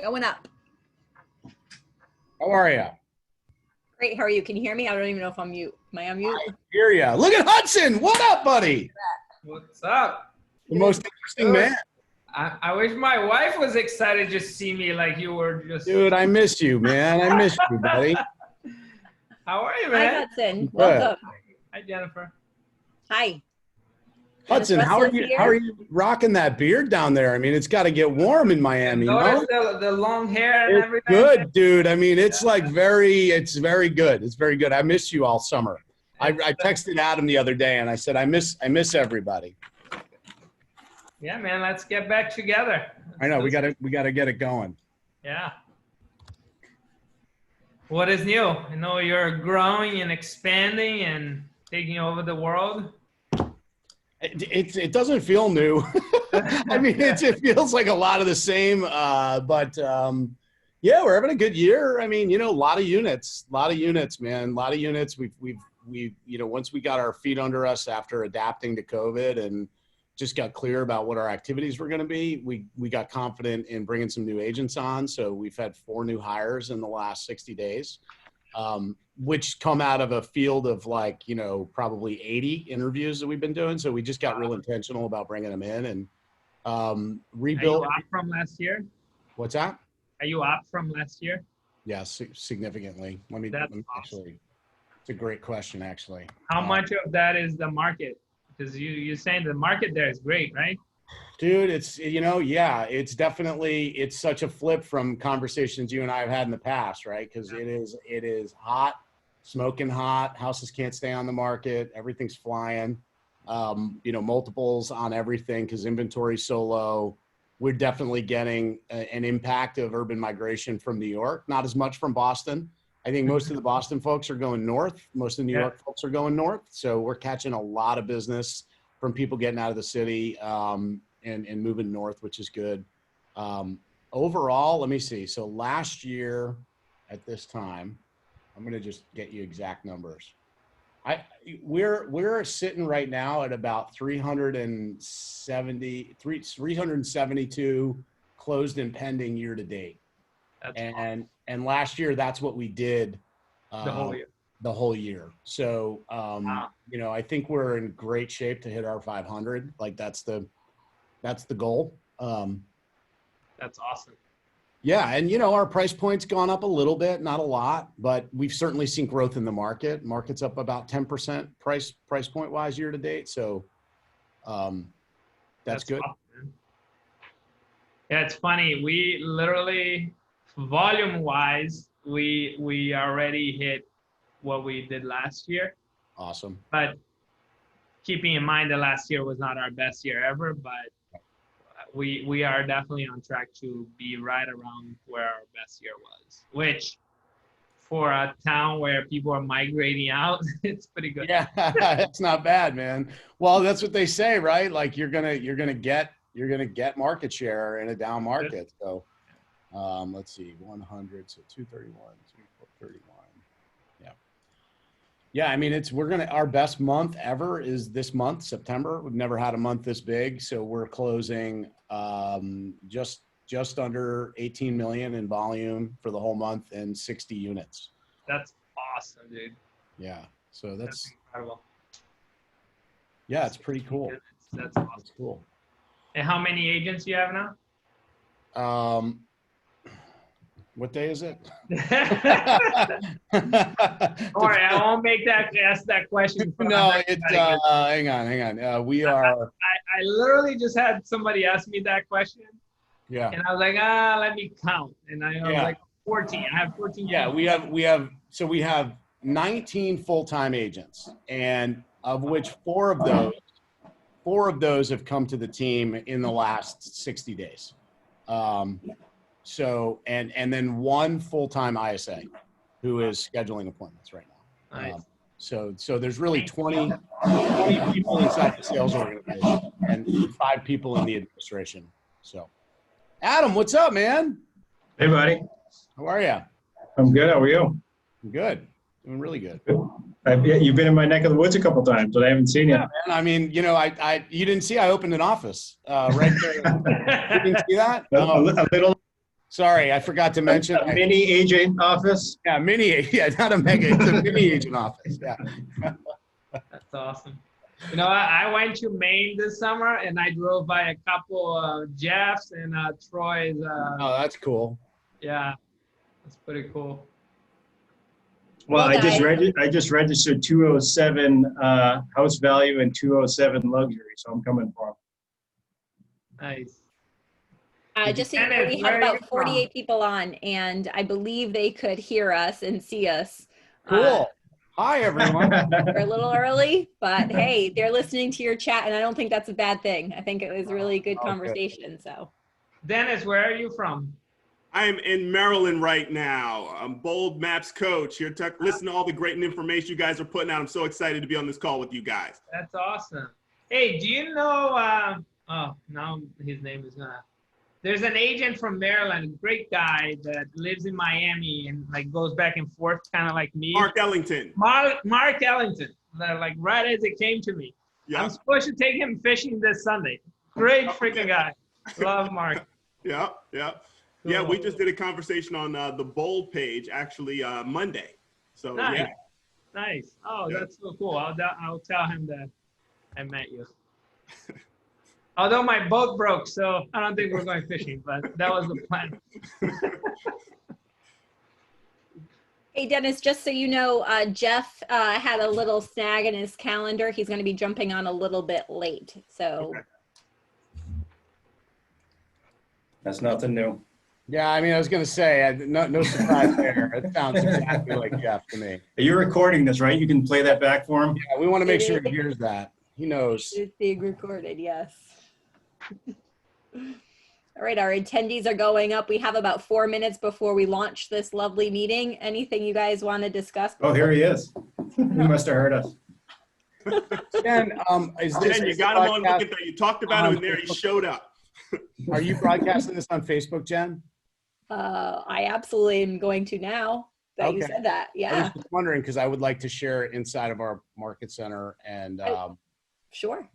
Going up. How are you? Great. How are you? Can you hear me? I don't even know if I'm mute. Am I on mute? I hear ya. Look at Hudson. What up, buddy? What's up? The most interesting man. I wish my wife was excited to see me like you were just. Dude, I miss you, man. I miss you, buddy. How are you, Hi, man? Hudson. Good. Welcome. Hi, Jennifer. Hi. Hudson, how are you rocking that beard down there? I mean, it's got to get warm in Miami, Notice no? the long hair and It's everything. good, dude. I mean, it's like it's very good. It's very good. I miss you all summer. I texted Adam the other day and I said, I miss everybody. Yeah, man, let's get back together. I know, we gotta get it going. Yeah. What is new? I know you're growing and expanding and taking over the world. It doesn't feel new. I mean, it feels like a lot of the same, but yeah, we're having a good year. I mean, a lot of units, man, a lot of units. We've once we got our feet under us after adapting to COVID and just got clear about what our activities were going to be, we got confident in bringing some new agents on. So we've had 4 new hires in the last 60 days. Which come out of a field of probably 80 interviews that we've been doing. So we just got real intentional about bringing them in and rebuild. Are you up from last year? What's that? Are you up from last year? Yes, significantly. Let me awesome. actually, it's a great question, actually. How much of that is the market? Because you're saying the market there is great, right? Dude, yeah, it's definitely, it's such a flip from conversations you and I have had in the past, right? Because it is hot, smoking hot, houses can't stay on the market, everything's flying, multiples on everything because inventory's so low. We're definitely getting an impact of urban migration from New York, not as much from Boston. I think most of the Boston folks are going north. Most of the New York folks are going north. So we're catching a lot of business from people getting out of the city and moving north, which is good. Overall, let me see. So last year at this time, I'm going to just get you exact numbers. We're sitting right now at about 372 closed and pending year to date. And last year, that's what we did the whole year. The whole year. So, I think we're in great shape to hit our 500. Like that's the goal. That's awesome. Yeah. And, our price point's gone up a little bit, not a lot, but we've certainly seen growth in the market. Market's up about 10% price point wise year to date. So, that's good. Awesome. Yeah. It's funny. We literally volume wise, we already hit what we did last year. Awesome. But keeping in mind that last year was not our best year ever, but we are definitely on track to be right around where our best year was, which for a town where people are migrating out, it's pretty good. Yeah, it's not bad, man. Well, that's what they say, right? Like you're gonna get market share in a down market. So let's see, 100, so 231, 231. Yeah, I mean, our best month ever is this month, September. We've never had a month this big. So we're closing just under 18 million in volume for the whole month and 60 units. That's awesome, dude. Yeah. So that's incredible. Yeah, it's pretty cool. That's awesome. That's cool. And how many agents do you have now? What day is it? Don't worry, I won't ask that question. No, hang on. We are. I literally just had somebody ask me that question. Yeah. And I was like, let me count. And I was like 14. I have 14. Yeah, we have 19 full-time agents, and of which four of those have come to the team in the last 60 days. So, and then one full-time ISA who is scheduling appointments right now. Nice. So there's really 20 people inside the sales organization and 5 people in the administration. So, Adam, what's up, man? Hey, buddy. How are you? I'm good. How are you? I'm good. Doing really good. You've been in my neck of the woods a couple times, but I haven't seen you. Yeah, man. I mean, you didn't see I opened an office right there. You didn't see that? A little. Sorry, I forgot to mention. A mini agent office. Yeah, mini. Yeah, not a mega. It's a mini agent office. Yeah. That's awesome. You know, I went to Maine this summer and I drove by a couple of Jeff's and Troy's. Oh, that's cool. Yeah, that's pretty cool. Well, Well, I just registered 207 house value and 207 luxury, so I'm coming for 'em. Nice. Just so you know, Dennis, we where had are you about 48 people on, and I believe they could hear us and see us. Cool. Hi, everyone. We're a little early, but hey, they're listening to your chat, and I don't think that's a bad thing. I think it was a really good Okay. conversation. So, Dennis, where are you from? I'm in Maryland right now. I'm Bold Maps coach here to listen to all the great information you guys are putting out. I'm so excited to be on this call with you guys. That's awesome. Hey, do you know, oh, now his name is gonna, there's an agent from Maryland, a great guy that lives in Miami and like goes back and forth, kind of like me. Mark Ellington. Mark Ellington, like right as it came to me. Yeah. I'm supposed to take him fishing this Sunday. Great freaking guy. Love Mark. Yeah. Cool. Yeah, we just did a conversation on the Bold page actually Monday. So Nice. yeah. Nice. Oh, Yeah. that's so cool. I'll tell him that I met you. Although my boat broke, so I don't think we're going fishing, but that was the plan. hey, Dennis, just so you know, Jeff had a little snag in his calendar. He's going to be jumping on a little bit late. So, Okay. That's nothing new. Yeah, I mean, I was going to say, no surprise there. It sounds exactly like Jeff to me. You're recording this, right? You can play that back for him. Yeah, we want to make sure he hears that. He knows. it's being recorded, yes. All right, our attendees are going up. We have about 4 minutes before we launch this lovely meeting. Anything you guys want to discuss? Oh, here he is. He must have heard us. Jen, is this Jen, you got him on. Look broadcast- at that. You talked about him in there. He showed up. Are you broadcasting this on Facebook, Jen? I absolutely am going to now that you Okay. said that. I Yeah, was just wondering because I would like to share it inside of our market center. And sure.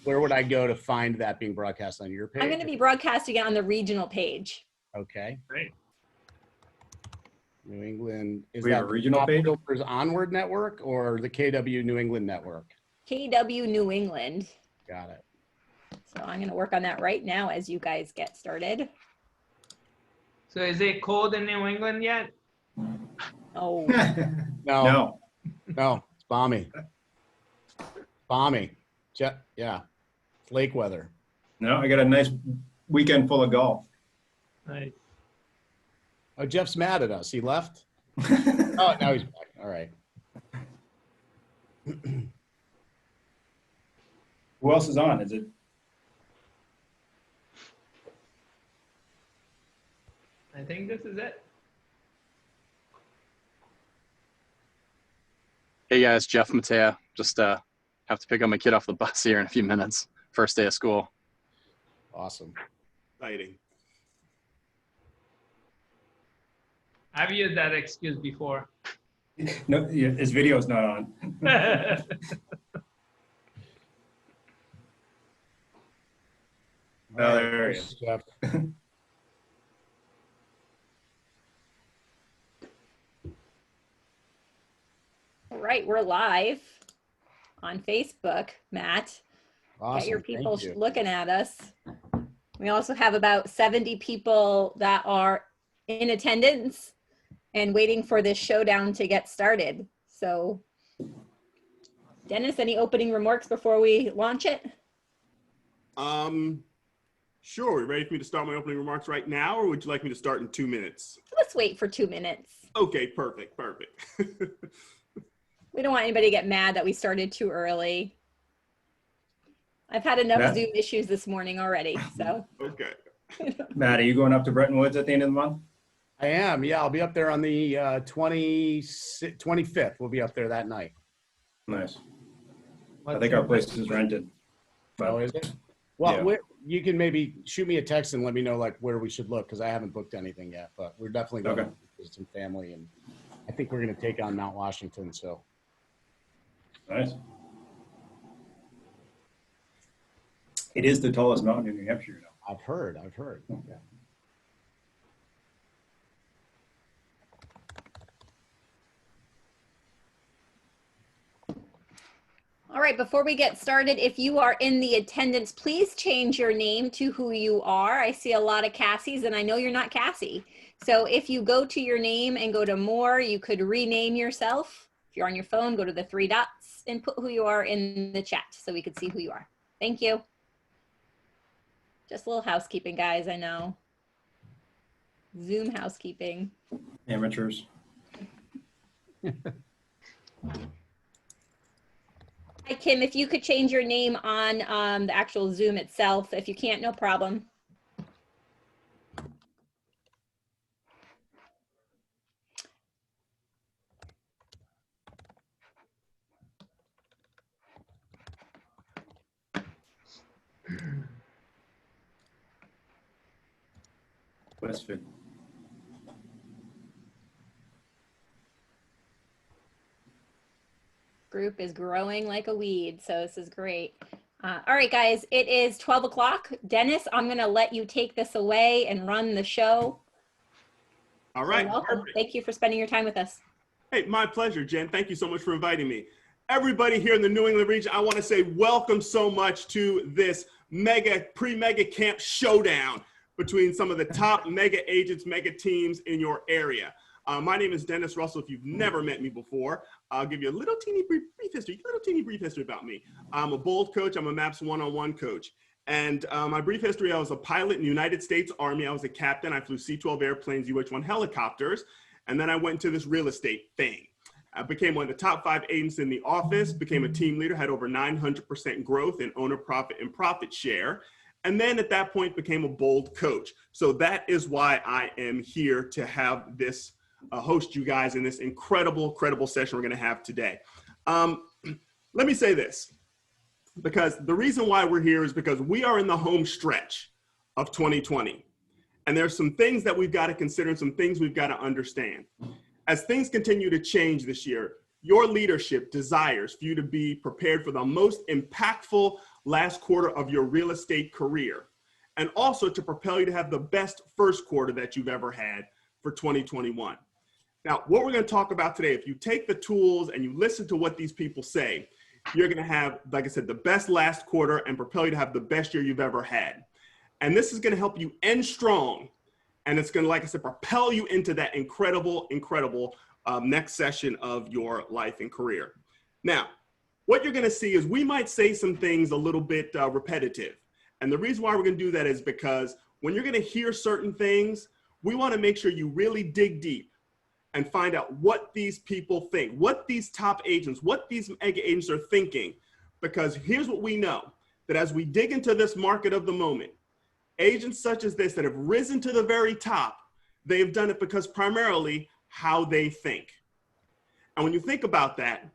where would I go to find that being broadcast on your page? I'm going to be broadcasting it on the regional page. Okay. Great. New England. Is We have that a regional Top page? Filters Onward Network or the KW New England Network? KW New England. Got it. So I'm going to work on that right now as you guys get started. So is it cold in New England yet? Oh, No, No. it's balmy. Balmy. Yeah. It's lake weather. No, I got a nice weekend full of golf. Nice. Oh, Jeff's mad at us. He left? Oh, now he's back. All right. Who else is on? Is it? I think this is it. Hey guys, Jeff Matea. Just have to pick up my kid off the bus here in a few minutes. First day of school. Awesome. Exciting. I've used that excuse before. No, yeah, his video's not on. Oh, there he is. Jeff. all right. We're live on Facebook, Matt. Awesome. Get your Thank people you. looking at us. We also have about 70 people that are in attendance and waiting for this showdown to get started. So, Dennis, any opening remarks before we launch it? Sure. You ready for me to start my opening remarks right now, or would you like me to start in 2 minutes? Let's wait for 2 minutes. Okay, perfect. We don't want anybody to get mad that we started too early. I've had enough Matt? Zoom issues this morning already, so. Okay. Matt, are you going up to Bretton Woods at the end of the month? I am. Yeah, I'll be up there on the 25th. We'll be up there that night. Nice. I think our place is rented. Oh, is it? Well, Yeah. you can maybe shoot me a text and let me know like where we should look because I haven't booked anything yet. But we're definitely going Okay. to visit some family, and I think we're going to take on Mount Washington. So Nice. It is the tallest mountain in New Hampshire, you know. I've heard. All right, before we get started, if you are in the attendance, please change your name to who you are. I see a lot of Cassies, and I know you're not Cassie. So if you go to your name and go to more, you could rename yourself. If you're on your phone, go to the 3 dots and put who you are in the chat so we can see who you are. Thank you. Just a little housekeeping, guys, I know. Zoom housekeeping. Amateurs. Hi, Kim, if you could change your name on the actual Zoom itself. If you can't, no problem. Westford. Group is growing like a weed, so this is great. All right, guys, it is 12 o'clock. Dennis, I'm going to let you take this away and run the show. All right. So welcome. Perfect. Thank you for spending your time with us. Hey, my pleasure, Jen. Thank you so much for inviting me. Everybody here in the New England region, I want to say welcome so much to this pre-mega camp showdown between some of the top mega agents, mega teams in your area. My name is Dennis Russell. If you've never met me before, I'll give you a little teeny brief history about me. I'm a bold coach. I'm a MAPS one-on-one coach. And my brief history, I was a pilot in the United States Army. I was a captain. I flew C-12 airplanes, UH-1 helicopters. And then I went into this real estate thing. I became one of the top 5 agents in the office, became a team leader, had over 900% growth in owner profit and profit share. And then at that point became a bold coach. So that is why I am here to have this host you guys in this incredible session we're going to have today. Let me say this, because the reason why we're here is because we are in the home stretch of 2020. And there's some things that we've got to consider and some things we've got to understand. As things continue to change this year, your leadership desires for you to be prepared for the most impactful last quarter of your real estate career, and also to propel you to have the best first quarter that you've ever had for 2021. Now, what we're going to talk about today, if you take the tools and you listen to what these people say, you're going to have, like I said, the best last quarter and propel you to have the best year you've ever had. And this is going to help you end strong. And it's going to, like I said, propel you into that incredible next session of your life and career. Now, what you're going to see is we might say some things a little bit repetitive. And the reason why we're going to do that is because when you're going to hear certain things, we want to make sure you really dig deep and find out what these people think, what these top agents, what these mega agents are thinking. Because here's what we know, that as we dig into this market of the moment, agents such as this that have risen to the very top, they've done it because primarily how they think. And when you think about that,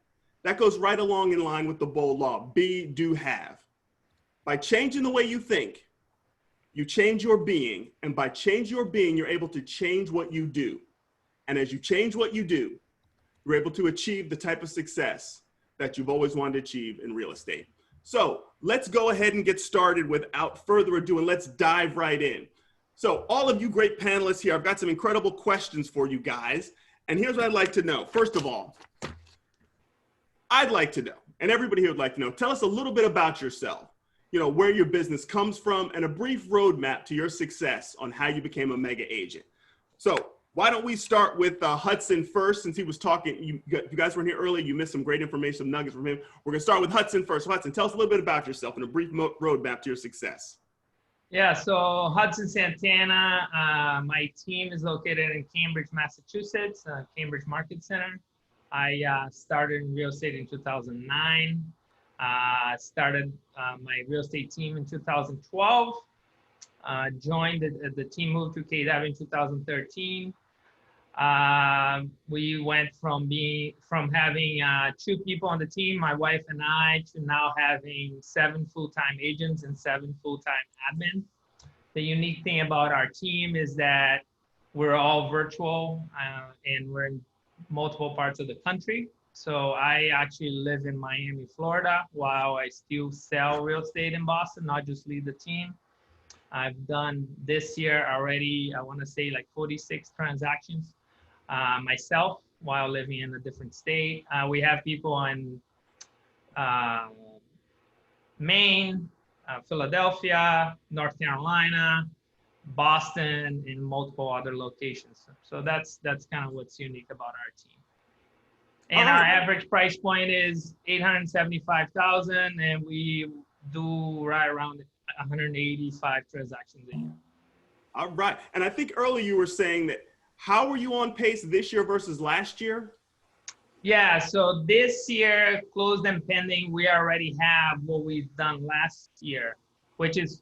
that goes right along in line with the bold law, be, do, have. By changing the way you think, you change your being. And by change your being, you're able to change what you do. And as you change what you do, you're able to achieve the type of success that you've always wanted to achieve in real estate. So let's go ahead and get started without further ado, and let's dive right in. So all of you great panelists here, I've got some incredible questions for you guys. And here's what I'd like to know. First of all, I'd like to know, and everybody here would like to know, tell us a little bit about yourself, you know, where your business comes from, and a brief roadmap to your success on how you became a mega agent. So why don't we start with Hudson first, since he was talking, you guys weren't here earlier, you missed some great information, some nuggets from him. We're gonna start with Hudson first. So Hudson, tell us a little bit about yourself and a brief roadmap to your success. Yeah, so Hudson Santana, my team is located in Cambridge, Massachusetts, Cambridge Market Center. I started in real estate in 2009, started my real estate team in 2012, joined the team, moved to KW in 2013. We went from having 2 people on the team, my wife and I, to now having 7 full-time agents and 7 full-time admin. The unique thing about our team is that we're all virtual and we're in multiple parts of the country. So I actually live in Miami, Florida, while I still sell real estate in Boston, not just lead the team. I've done this year already, I want to say like 46 transactions myself while living in a different state. We have people in Maine, Philadelphia, North Carolina, Boston, and multiple other locations. So that's kind of what's unique about our team. And our average price point is 875,000, and we do right around 185 transactions a year. All right. And I think earlier you were saying that, how are you on pace this year versus last year? Yeah, so this year, closed and pending, we already have what we've done last year, which is,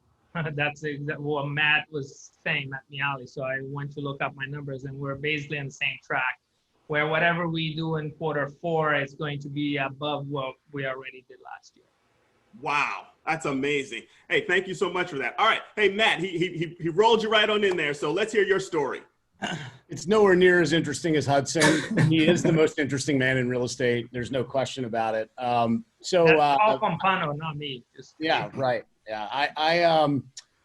that's exactly what Matt was saying, Matt Miali. So I went to look up my numbers, and we're basically on the same track, where whatever we do in Q4 is going to be above what we already did last year. Wow, that's amazing. Hey, thank you so much for that. All right. Hey, Matt, he rolled you right on in there. So let's hear your story. It's nowhere near as interesting as Hudson. He is the most interesting man in real estate. There's no question about it. That's Paul Pompano, not me. Yeah, right. Yeah,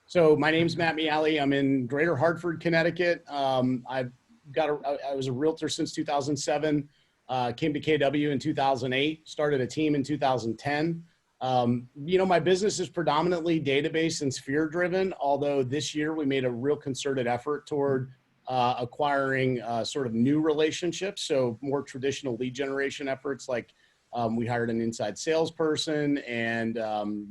so my name's Matt Miali. I'm in Greater Hartford, Connecticut. I was a realtor since 2007. Came to KW in 2008. Started a team in 2010. My business is predominantly database and sphere driven, although this year we made a real concerted effort toward acquiring sort of new relationships. So more traditional lead generation efforts, like we hired an inside salesperson, and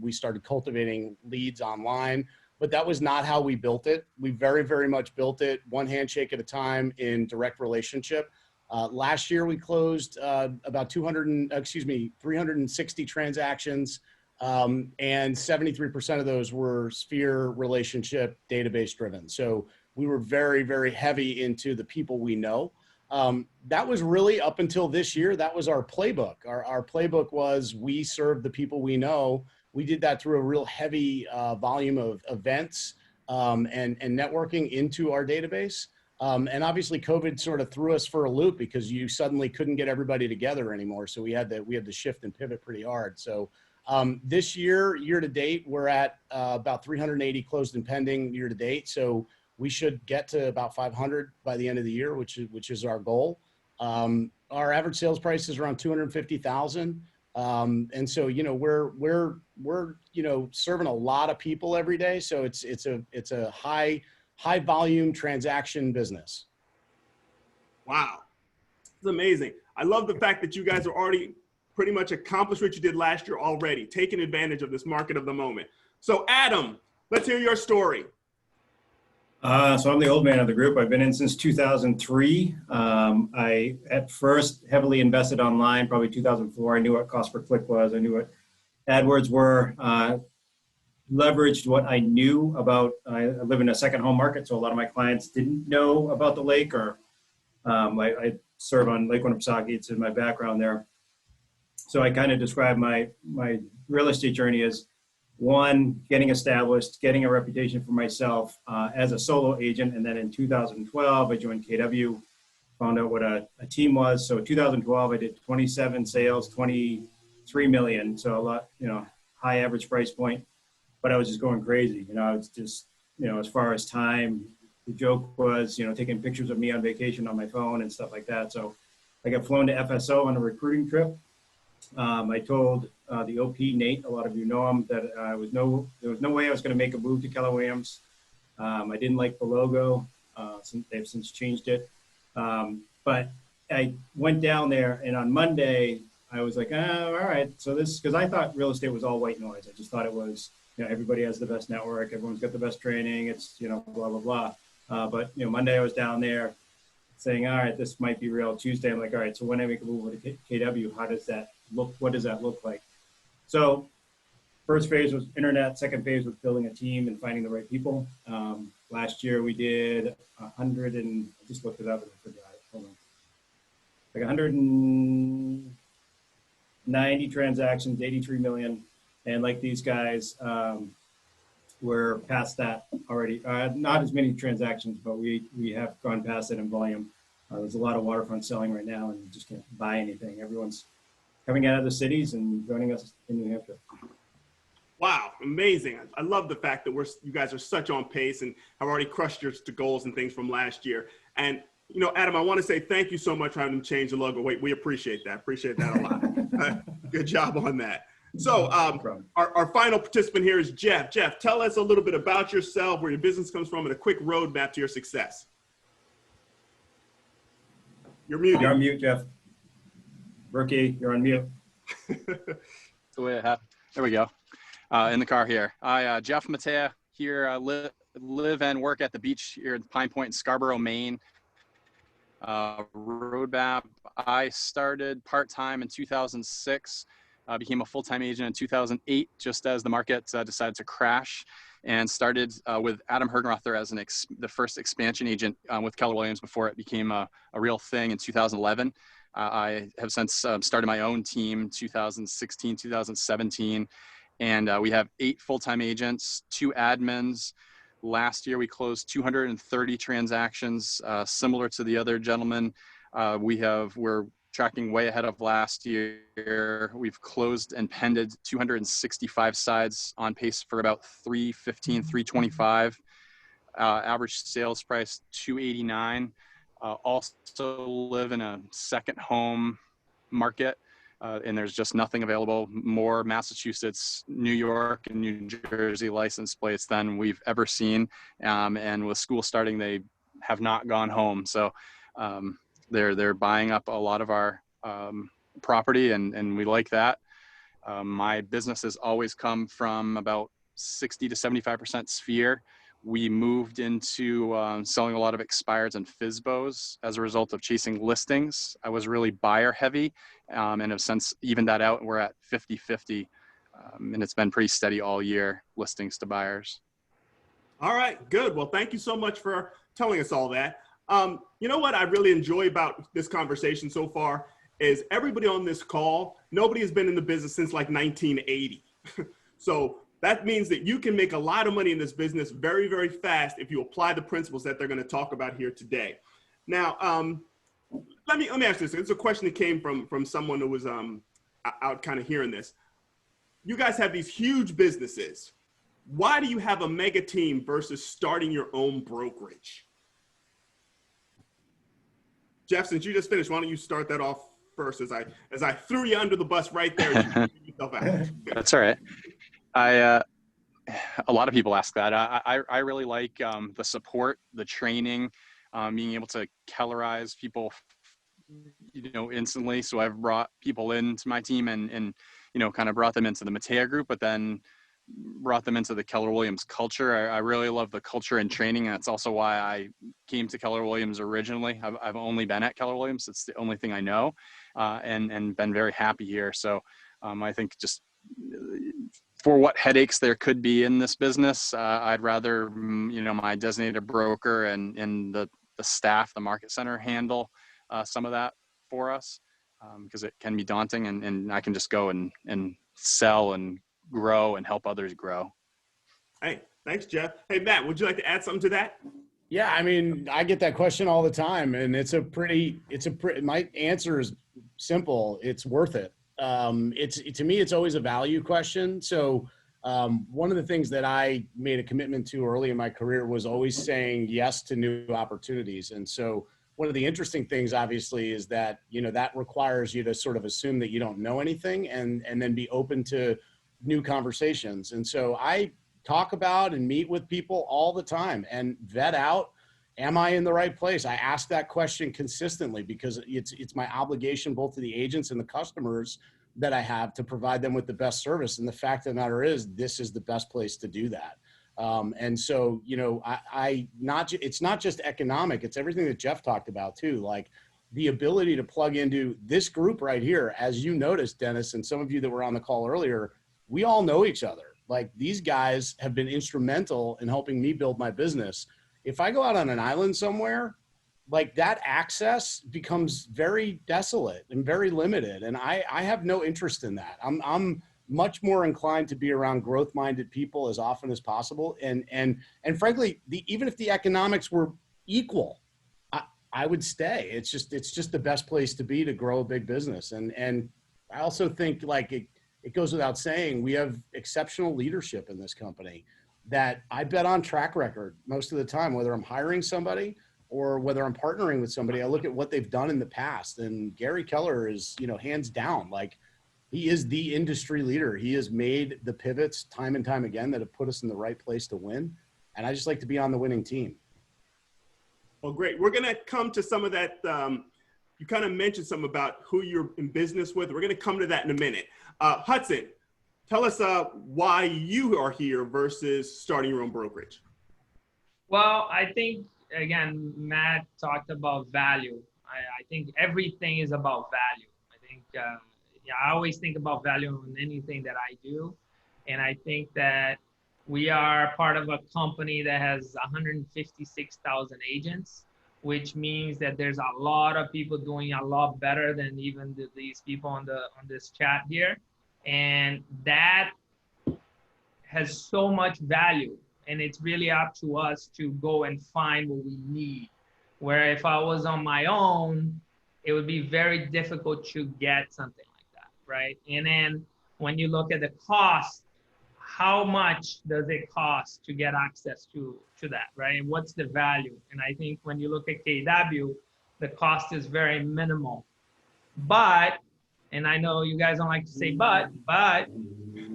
we started cultivating leads online. But that was not how we built it. We very, very much built it one handshake at a time in direct relationship. Last year we closed about 360 transactions, and 73% of those were sphere relationship database driven. So we were very, very heavy into the people we know. That was really, up until this year, that was our playbook. Our playbook was, we serve the people we know. We did that through a real heavy volume of events and networking into our database. And obviously COVID sort of threw us for a loop, because you suddenly couldn't get everybody together anymore. So we had to shift and pivot pretty hard. So this year to date, we're at about 380 closed and pending year to date. So we should get to about 500 by the end of the year, which is our goal. Our average sales price is around 250,000. And so, we're serving a lot of people every day. So it's a high volume transaction business. Wow. It's amazing. I love the fact that you guys are already pretty much accomplished what you did last year already, taking advantage of this market of the moment. So Adam, let's hear your story. So I'm the old man of the group. I've been in since 2003. I, at first, heavily invested online, probably 2004. I knew what cost per click was. I knew what AdWords were. Leveraged what I knew about. I live in a second home market, so a lot of my clients didn't know about the lake, or I serve on Lake Winnipesaukee. It's in my background there. So I kind of describe my real estate journey as, one, getting established, getting a reputation for myself as a solo agent. And then in 2012, I joined KW, found out what a team was. So 2012, I did 27 sales, 23 million. So a lot, high average price point, but I was just going crazy. I was just, as far as time, the joke was, taking pictures of me on vacation on my phone and stuff like that. So I got flown to FSO on a recruiting trip. I told the OP, Nate, a lot of you know him, that there was no way I was going to make a move to Keller Williams. I didn't like the logo. They've since changed it. But I went down there, and on Monday, I was like, all right. So because I thought real estate was all white noise. I just thought it was, everybody has the best network. Everyone's got the best training. It's, blah, blah, blah. But, Monday I was down there saying, all right, this might be real. Tuesday, I'm like, all right, so when I make a move with KW, how does that look? What does that look like? So first phase was internet. Second phase was building a team and finding the right people. Last year we did 100 and, I just looked it up and I forgot it. Hold on. Like 190 transactions, 83 million. And like these guys, we're past that already. Not as many transactions, but we have gone past it in volume. There's a lot of waterfront selling right now, and you just can't buy anything. Everyone's coming out of the cities and joining us in New Hampshire. Wow, amazing. I love the fact that you guys are such on pace and have already crushed your goals and things from last year. And, Adam, I want to say thank you so much for having them change the logo. We appreciate that. Appreciate that a lot. Good job on that. So No problem. our final participant here is Jeff. Jeff, tell us a little bit about yourself, where your business comes from, and a quick roadmap to your success. You're muted. You're on mute, Jeff. Rookie, you're on mute. That's the way it happened. There we go. In the car here. Jeff Matea here, live and work at the beach here in Pine Point in Scarborough, Maine. Roadmap, I started part-time in 2006, became a full-time agent in 2008, just as the market decided to crash, and started with Adam Hergenrother as the first expansion agent with Keller Williams before it became a real thing in 2011. I have since started my own team 2016, 2017, and we have 8 full-time agents, 2 admins. Last year, we closed 230 transactions, similar to the other gentlemen. We're tracking way ahead of last year. We've closed and pended 265 sides, on pace for about 315, 325. Average sales price 289. Also live in a second home market. And there's just nothing available. More Massachusetts, New York, and New Jersey license plates than we've ever seen. And with school starting, they have not gone home. So they're buying up a lot of our property, and we like that. My business has always come from about 60 to 75% Sphere. We moved into selling a lot of expireds and FSBOs as a result of chasing listings. I was really buyer heavy, and have since evened that out. We're at 50-50, and it's been pretty steady all year, listings to buyers. All right, good. Well, thank you so much for telling us all that. You know what I really enjoy about this conversation so far is everybody on this call, nobody has been in the business since like 1980. So that means that you can make a lot of money in this business very, very fast if you apply the principles that they're going to talk about here today. Now, let me ask this. It's a question that came from someone who was out kind of hearing this. You guys have these huge businesses. Why do you have a mega team versus starting your own brokerage? Jeff, since you just finished, why don't you start that off first as I threw you under the bus right there. You yourself out. That's all right. A lot of people ask that. I really like the support, the training, being able to Kellerize people, instantly. So I've brought people into my team and kind of brought them into the Matea group, but then brought them into the Keller Williams culture. I really love the culture and training. And that's also why I came to Keller Williams originally. I've only been at Keller Williams. It's the only thing I know, and been very happy here. So I think just for what headaches there could be in this business, I'd rather, my designated broker and the staff, the market center handle some of that for us, because it can be daunting, and I can just go and sell and grow and help others grow. Hey, thanks, Jeff. Hey, Matt, would you like to add something to that? Yeah, I mean, I get that question all the time, and my answer is simple. It's worth it. To me, it's always a value question. So one of the things that I made a commitment to early in my career was always saying yes to new opportunities. And so one of the interesting things, obviously, is that, that requires you to sort of assume that you don't know anything and then be open to new conversations. And so I talk about and meet with people all the time and vet out, am I in the right place? I ask that question consistently because it's my obligation both to the agents and the customers that I have to provide them with the best service. And the fact of the matter is, this is the best place to do that. And so, it's not just economic, it's everything that Jeff talked about too. Like the ability to plug into this group right here, as you noticed, Dennis, and some of you that were on the call earlier, we all know each other. Like these guys have been instrumental in helping me build my business. If I go out on an island somewhere, like that access becomes very desolate and very limited. And I have no interest in that. I'm much more inclined to be around growth-minded people as often as possible. And frankly, even if the economics were equal, I would stay. It's just the best place to be to grow a big business. And I also think like it goes without saying, we have exceptional leadership in this company that I bet on track record most of the time, whether I'm hiring somebody or whether I'm partnering with somebody. I look at what they've done in the past, and Gary Keller is, hands down, like He is the industry leader. He has made the pivots time and time again that have put us in the right place to win. And I just like to be on the winning team. Well, great. We're going to come to some of that. You kind of mentioned some about who you're in business with. We're going to come to that in a minute. Hudson, tell us why you are here versus starting your own brokerage. Well, I think, again, Matt talked about value. I think everything is about value. I think, I always think about value in anything that I do. And I think that we are part of a company that has 156,000 agents, which means that there's a lot of people doing a lot better than even these people on this chat here. And that has so much value. And it's really up to us to go and find what we need. Where if I was on my own, it would be very difficult to get something like that, right? And then when you look at the cost, how much does it cost to get access to that, right? And what's the value? And I think when you look at KW, the cost is very minimal. But, and I know you guys don't like to say but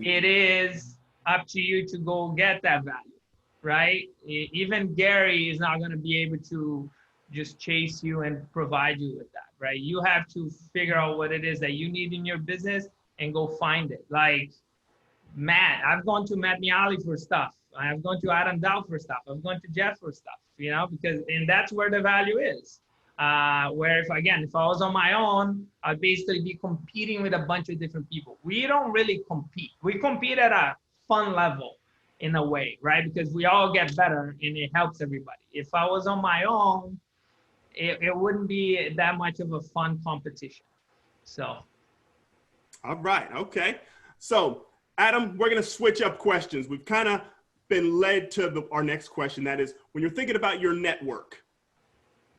it is up to you to go get that value, right? Even Gary is not going to be able to just chase you and provide you with that, right? You have to figure out what it is that you need in your business and go find it. Like Matt, I've gone to Matt Miali for stuff. I've gone to Adam Dow for stuff. I've gone to Jeff for stuff, and that's where the value is. Where if I was on my own, I'd basically be competing with a bunch of different people. We don't really compete. We compete at a fun level in a way, right? Because we all get better and it helps everybody. If I was on my own, it wouldn't be that much of a fun competition. So. All right. Okay. So Adam, we're going to switch up questions. We've kind of been led to our next question. That is, when you're thinking about your network,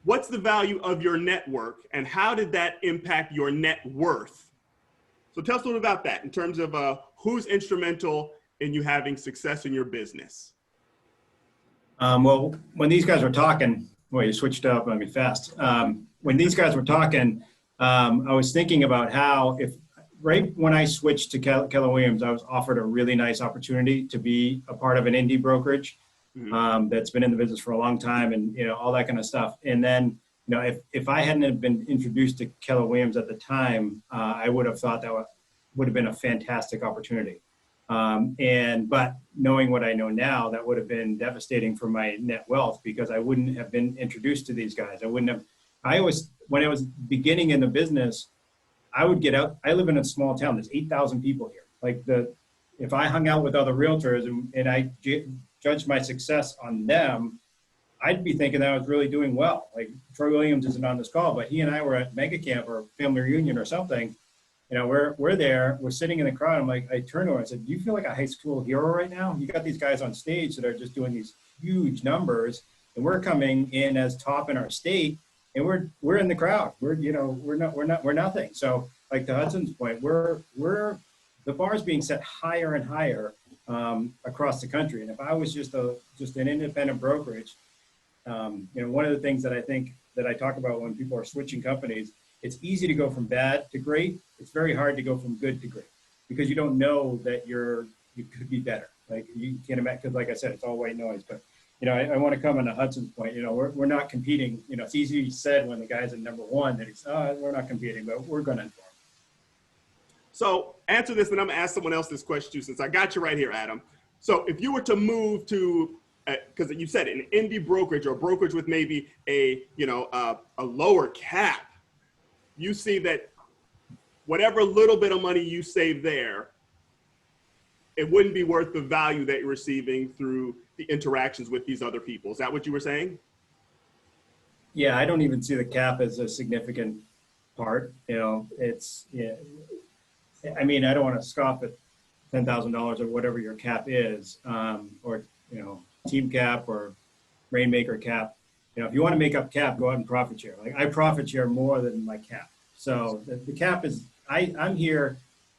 what's the value of your network and how did that impact your net worth? So tell us a little about that in terms of who's instrumental in you having success in your business. Well, when these guys were talking, well, you switched up on me fast. When these guys were talking, I was thinking about how right when I switched to Keller Williams, I was offered a really nice opportunity to be a part of an indie brokerage that's been in the business for a long time and, all that kind of stuff. And then, if I hadn't have been introduced to Keller Williams at the time, I would have thought that would have been a fantastic opportunity. But knowing what I know now, that would have been devastating for my net wealth because I wouldn't have been introduced to these guys. When I was beginning in the business, I would get out. I live in a small town. There's 8,000 people here. If I hung out with other realtors and I judged my success on them, I'd be thinking that I was really doing well. Like Troy Williams isn't on this call, but he and I were at Mega Camp or Family Reunion or something. We're there. We're sitting in the crowd. I'm like, I turned to her and I said, "Do you feel like a high school hero right now? You got these guys on stage that are just doing these huge numbers, and we're coming in as top in our state." And we're in the crowd. We're nothing. So like to Hudson's point, we're the bar is being set higher and higher across the country. And if I was just an independent brokerage, one of the things that I think that I talk about when people are switching companies, it's easy to go from bad to great. It's very hard to go from good to great because you don't know that you could be better. Like you can't imagine, because like I said, it's all white noise. But I want to come on to Hudson's point. We're not competing. It's easy said when the guy's at number one that we're not competing, but we're going to inform. So answer this, and I'm going to ask someone else this question too, since I got you right here, Adam. So if you were to move to, because you said an indie brokerage or a brokerage with maybe a lower cap, you see that whatever little bit of money you save there, it wouldn't be worth the value that you're receiving through the interactions with these other people. Is that what you were saying? Yeah, I don't even see the cap as a significant part. I don't want to scoff at $10,000 or whatever your cap is, or team cap or rainmaker cap. If you want to make up cap, go out and profit share. Like I profit share more than my cap. So the cap is, I'm here.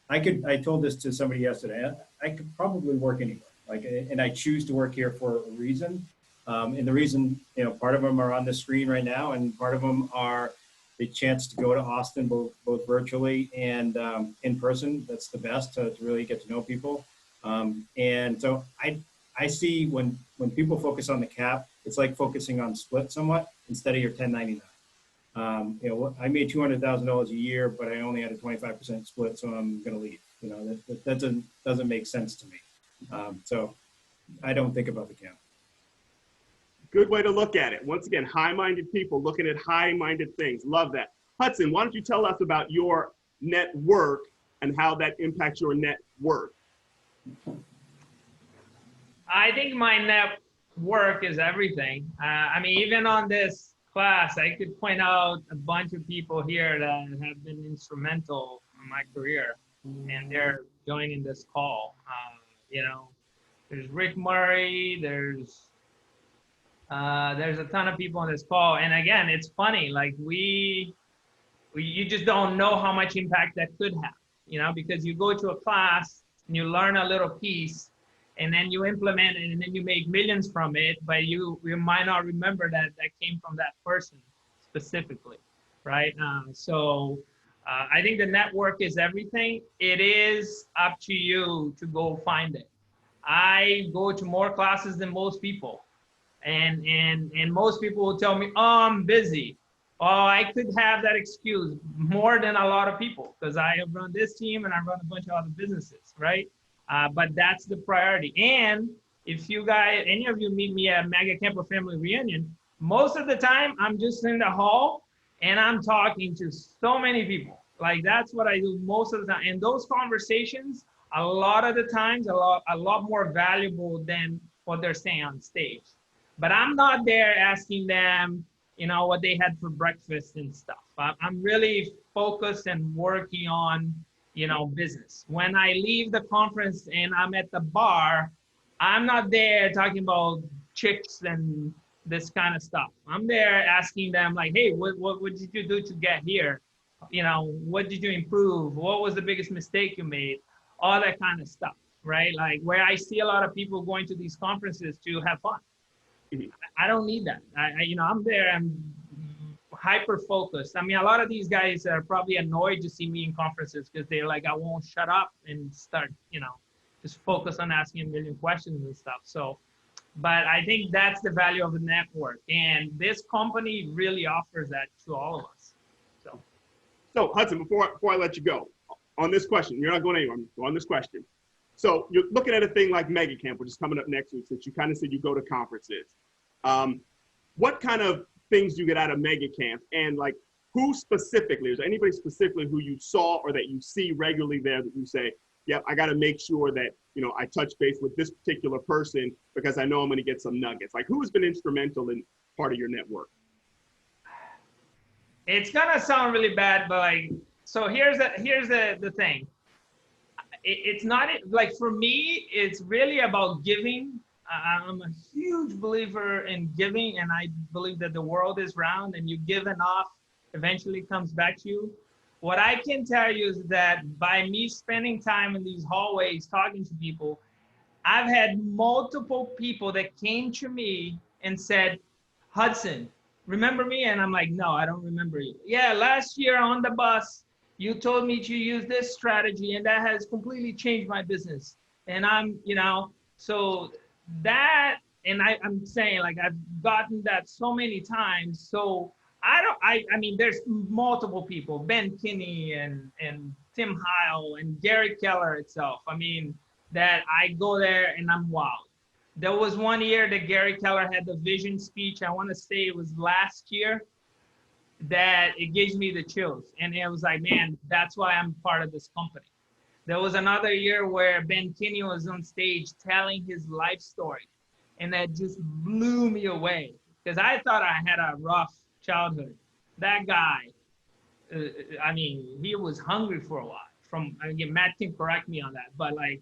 I told this to somebody yesterday. I could probably work anywhere. And I choose to work here for a reason. And the reason, part of them are on the screen right now, and part of them are the chance to go to Austin, both virtually and in person. That's the best to really get to know people. And so I see when people focus on the cap, it's like focusing on split somewhat instead of your 1099. You know, I made $200,000 a year, but I only had a 25% split, so I'm going to leave. You know, that doesn't make sense to me. So I don't think about the cap. Good way to look at it. Once again, high-minded people looking at high-minded things. Love that. Hudson, why don't you tell us about your network and how that impacts your net worth? I think my network is everything. I mean, even on this class, I could point out a bunch of people here that have been instrumental in my career, and they're joining this call. You know, there's Rick Murray, there's a ton of people on this call. And again, it's funny, like you just don't know how much impact that could have, you know, because you go to a class and you learn a little piece and then you implement it and then you make millions from it, but you might not remember that came from that person specifically, right? So I think the network is everything. It is up to you to go find it. I go to more classes than most people. And most people will tell me, oh, I'm busy. Oh, I could have that excuse more than a lot of people because I have run this team and I run a bunch of other businesses, right? But that's the priority. And if you guys, any of you meet me at Mega Camper Family Reunion, most of the time I'm just in the hall and I'm talking to so many people. Like that's what I do most of the time. And those conversations, a lot of the times, a lot more valuable than what they're saying on stage. But I'm not there asking them, you know, what they had for breakfast and stuff. I'm really focused and working on, you know, business. When I leave the conference and I'm at the bar, I'm not there talking about chicks and this kind of stuff. I'm there asking them like, hey, what did you do to get here? You know, what did you improve? What was the biggest mistake you made? All that kind of stuff, right? Like where I see a lot of people going to these conferences to have fun. I don't need that. You know, I'm there. I'm hyper focused. I mean, a lot of these guys are probably annoyed to see me in conferences because they're like, I won't shut up and start, you know, just focus on asking a million questions and stuff. So, but I think that's the value of the network, and this company really offers that to all of us. So Hudson, before I let you go, on this question, you're not going anywhere. On this question. So you're looking at a thing like Mega Camp, which is coming up next week, since you kind of said you go to conferences. What kind of things do you get out of Mega Camp? And like, who specifically, is there anybody specifically who you saw or that you see regularly there that you say, yeah, I got to make sure that, you know, I touch base with this particular person because I know I'm going to get some nuggets. Like, who has been instrumental in part of your network? It's going to sound really bad, but like, so here's the thing. It's not like, for me, it's really about giving. I'm a huge believer in giving, and I believe that the world is round and you give enough, eventually comes back to you. What I can tell you is that by me spending time in these hallways talking to people, I've had multiple people that came to me and said, Hudson, remember me? And I'm like, no, I don't remember you. Yeah, last year on the bus, you told me to use this strategy and that has completely changed my business. And I'm, you know, so that, and I'm saying like, I've gotten that so many times. So I mean, there's multiple people, Ben Kinney and Tim Heil and Gary Keller itself. I mean, that I go there and I'm wowed. There was one year that Gary Keller had the vision speech. I want to say it was last year, that it gives me the chills. And it was like, man, that's why I'm part of this company. There was another year where Ben Kinney was on stage telling his life story. And that just blew me away because I thought I had a rough childhood. That guy, I mean, he was hungry for a lot. Again, Matt can correct me on that, but like,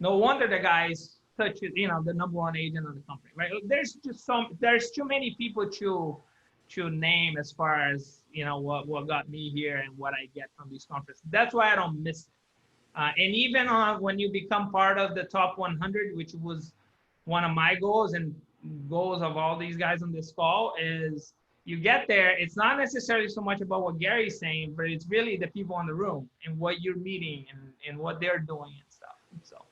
no wonder the guy's such, you know, the #1 agent of the company, right? There's too many people to name as far as, you know, what got me here and what I get from these conferences. That's why I don't miss it. And even when you become part of the top 100, which was one of my goals and goals of all these guys on this call, is you get there, it's not necessarily so much about what Gary's saying, but it's really the people in the room and what you're meeting and what they're doing and stuff. So.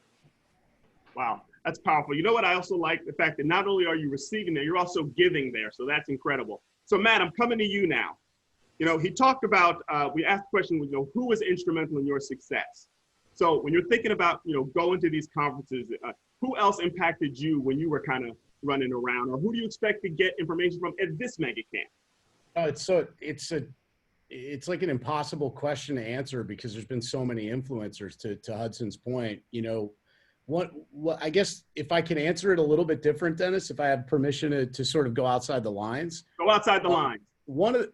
Wow, that's powerful. You know what? I also like the fact that not only are you receiving there, you're also giving there. So that's incredible. So Matt, I'm coming to you now. You know, he talked about, we asked the question, you know, who was instrumental in your success? So when you're thinking about, you know, going to these conferences, who else impacted you when you were kind of running around, or who do you expect to get information from at this mega camp? It's like an impossible question to answer because there's been so many influencers. To Hudson's point, you know, what I guess if I can answer it a little bit different, Dennis, if I have permission to sort of go outside the lines. Go outside the lines. One of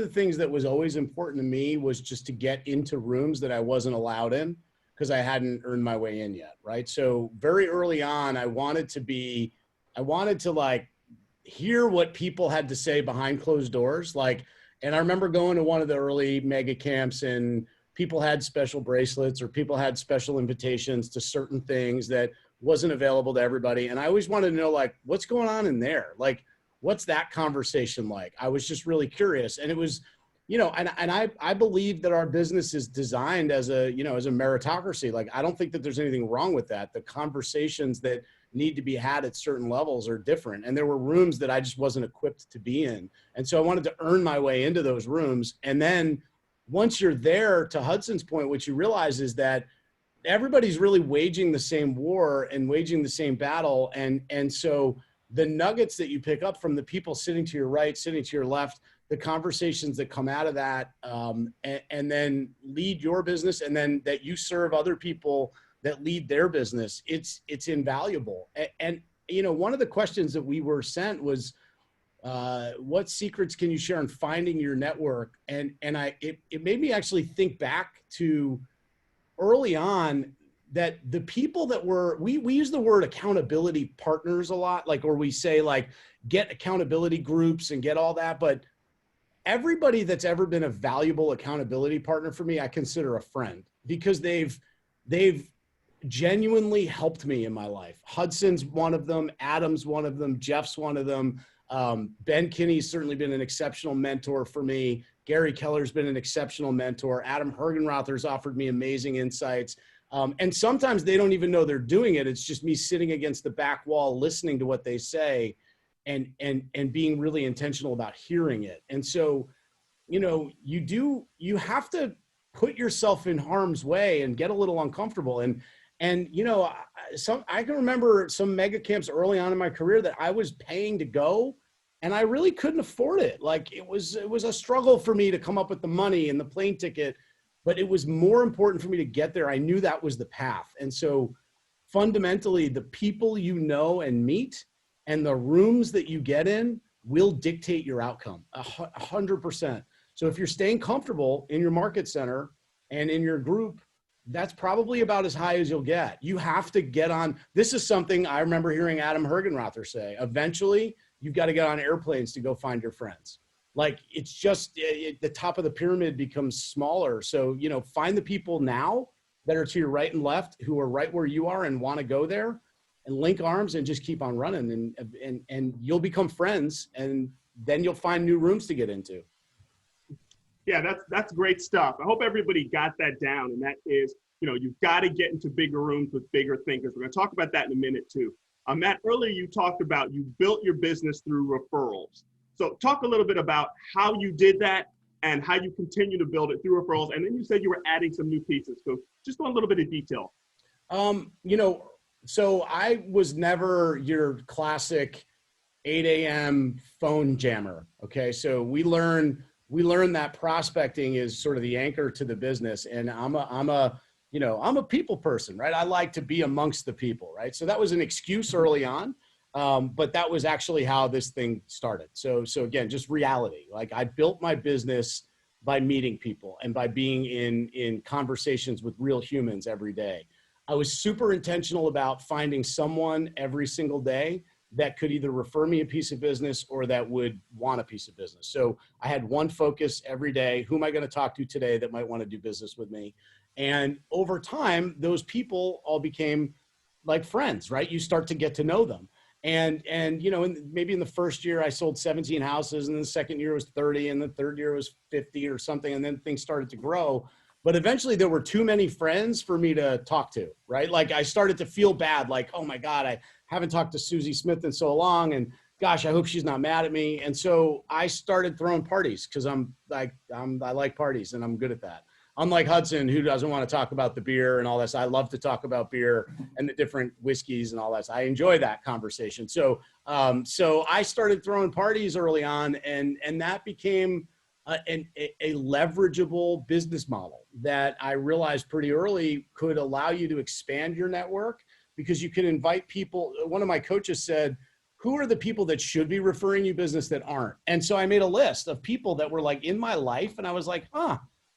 the things that was always important to me was just to get into rooms that I wasn't allowed in because I hadn't earned my way in yet, right? So very early on, I wanted to like hear what people had to say behind closed doors. Like, and I remember going to one of the early mega camps and people had special bracelets or people had special invitations to certain things that wasn't available to everybody. And I always wanted to know, like, what's going on in there? Like, what's that conversation like? I was just really curious. And it was, you know, and I believe that our business is designed as a, you know, as a meritocracy. Like, I don't think that there's anything wrong with that. The conversations that need to be had at certain levels are different. And there were rooms that I just wasn't equipped to be in. And so I wanted to earn my way into those rooms. And then once you're there, to Hudson's point, what you realize is that everybody's really waging the same war and waging the same battle. And so the nuggets that you pick up from the people sitting to your right, sitting to your left, the conversations that come out of that, and then lead your business, and then that you serve other people that lead their business, it's invaluable. And you know, one of the questions that we were sent was, what secrets can you share on finding your network? And it made me actually think back to early on, that the people that we use the word accountability partners a lot, like, or we say like, get accountability groups and get all that. But everybody that's ever been a valuable accountability partner for me, I consider a friend, because they've genuinely helped me in my life. Hudson's one of them, Adam's one of them, Jeff's one of them. Ben Kinney's certainly been an exceptional mentor for me. Gary Keller's been an exceptional mentor. Adam Hergenrother's offered me amazing insights. And sometimes they don't even know they're doing it. It's just me sitting against the back wall, listening to what they say and being really intentional about hearing it. And so, you know, you have to put yourself in harm's way and get a little uncomfortable. And you know, I can remember some mega camps early on in my career that I was paying to go, and I really couldn't afford it. Like, it was a struggle for me to come up with the money and the plane ticket, but it was more important for me to get there. I knew that was the path. And so fundamentally, the people you know and meet and the rooms that you get in will dictate your outcome 100%. So if you're staying comfortable in your market center and in your group, that's probably about as high as you'll get. You have to get on. This is something I remember hearing Adam Hergenrother say. Eventually, you've got to get on airplanes to go find your friends. Like, it's just the top of the pyramid becomes smaller. So, you know, find the people now that are to your right and left who are right where you are and want to go there, and link arms and just keep on running, and you'll become friends, and then you'll find new rooms to get into. Yeah, that's great stuff. I hope everybody got that down. And that is, you know, you've got to get into bigger rooms with bigger thinkers. We're going to talk about that in a minute too. Matt, earlier you talked about you built your business through referrals. So talk a little bit about how you did that and how you continue to build it through referrals. And then you said you were adding some new pieces. So just go a little bit of detail. You know, so I was never your classic 8 a.m. phone jammer. Okay. So we learn that prospecting is sort of the anchor to the business. And I'm a people person, right? I like to be amongst the people, right? So that was an excuse early on. But that was actually how this thing started. So again, just reality. Like, I built my business by meeting people and by being in conversations with real humans every day. I was super intentional about finding someone every single day that could either refer me a piece of business or that would want a piece of business. So I had one focus every day. Who am I going to talk to today that might want to do business with me? And over time, those people all became like friends, right? You start to get to know them. And you know, maybe in the first year I sold 17 houses, and then the second year was 30, and the third year was 50 or something, and then things started to grow. But eventually there were too many friends for me to talk to, right? Like I started to feel bad, like, oh my God, I haven't talked to Susie Smith in so long, and gosh, I hope she's not mad at me. And so I started throwing parties because I like parties and I'm good at that. Unlike Hudson, who doesn't want to talk about the beer and all this, I love to talk about beer and the different whiskeys and all that. So I enjoy that conversation. So I started throwing parties early on, and that became a leverageable business model that I realized pretty early could allow you to expand your network, because you can invite people. One of my coaches said, who are the people that should be referring you business that aren't? And so I made a list of people that were like in my life, and I was like,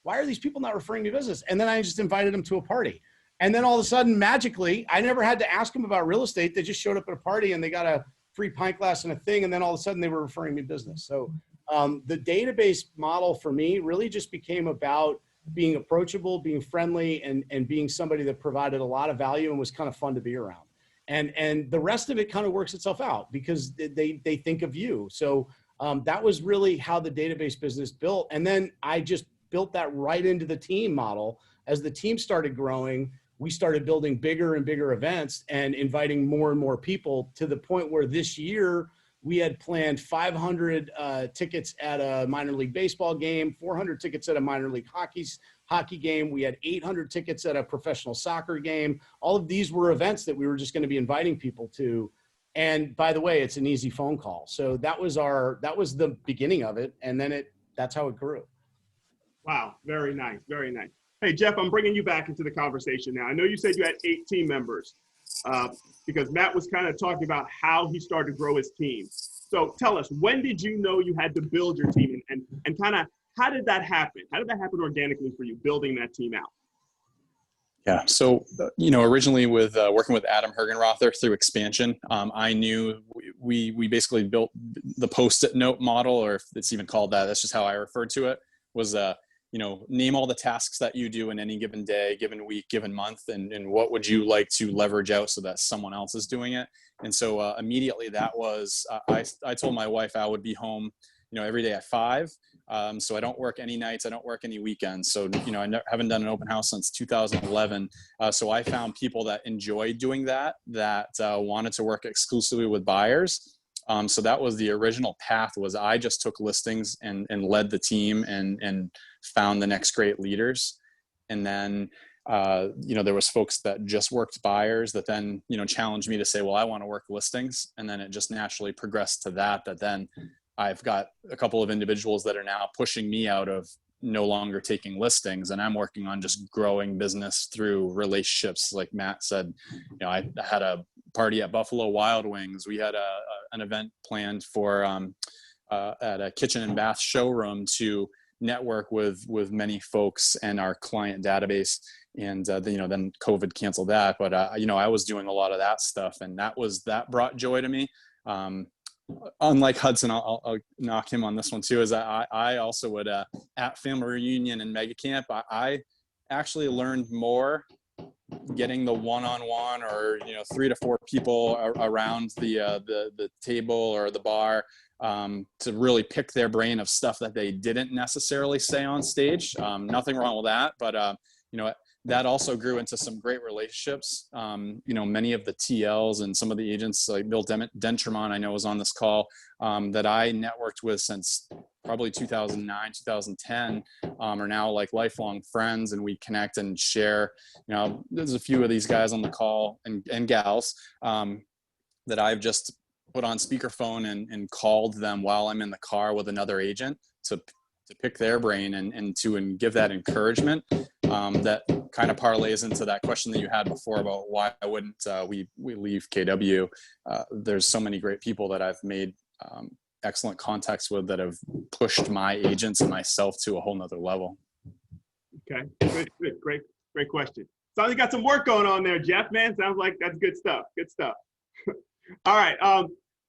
why are these people not referring me business? And then I just invited them to a party. And then all of a sudden, magically, I never had to ask them about real estate. They just showed up at a party and they got a free pint glass and a thing. And then all of a sudden they were referring me business. So the database model for me really just became about being approachable, being friendly, and being somebody that provided a lot of value and was kind of fun to be around. And the rest of it kind of works itself out because they think of you. So that was really how the database business built. And then I just built that right into the team model. As the team started growing, we started building bigger and bigger events and inviting more and more people, to the point where this year we had planned 500 tickets at a minor league baseball game, 400 tickets at a minor league hockey game. We had 800 tickets at a professional soccer game. All of these were events that we were just going to be inviting people to. And by the way, it's an easy phone call. So that was the beginning of it. And then that's how it grew. Wow, very nice, very nice. Hey, Jeff, I'm bringing you back into the conversation now. I know you said you had 8 team members because Matt was kind of talking about how he started to grow his team. So tell us, when did you know you had to build your team, and kind of how did that happen? How did that happen organically for you, building that team out? Yeah. So, originally with working with Adam Hergenrother through expansion, I knew we basically built the Post-it note model, or if it's even called that, that's just how I referred to it, was name all the tasks that you do in any given day, given week, given month, and what would you like to leverage out so that someone else is doing it. And so immediately that was, I told my wife I would be home, every day at 5. So I don't work any nights. I don't work any weekends. So, I haven't done an open house since 2011. So I found people that enjoyed doing that wanted to work exclusively with buyers. So that was the original path. Was I just took listings and led the team and found the next great leaders. And then, there was folks that just worked buyers that then, challenged me to say, well, I want to work listings. And then it just naturally progressed to that then I've got a couple of individuals that are now pushing me out of no longer taking listings, and I'm working on just growing business through relationships. Like Matt said, I had a party at Buffalo Wild Wings. We had an event planned for at a kitchen and bath showroom to network with many folks and our client database. And then COVID canceled that. But I was doing a lot of that stuff, and that brought joy to me. Unlike Hudson, I'll knock him on this one too, is I also would, at family reunion and mega camp, I actually learned more getting the one-on-one or 3 to 4 people around the table or the bar to really pick their brain of stuff that they didn't necessarily say on stage. Nothing wrong with that, but that also grew into some great relationships. Many of the TLs and some of the agents, like Bill Dentremont, I know was on this call, that I networked with since probably 2009, 2010, are now like lifelong friends, and we connect and share. There's a few of these guys on the call and gals that I've just put on speakerphone and called them while I'm in the car with another agent to pick their brain and give that encouragement. That kind of parlays into that question that you had before about why wouldn't we leave KW. There's so many great people that I've made excellent contacts with that have pushed my agents and myself to a whole nother level. Okay, good, great question. Sounds like you got some work going on there, Jeff, man. Sounds like that's good stuff, All right,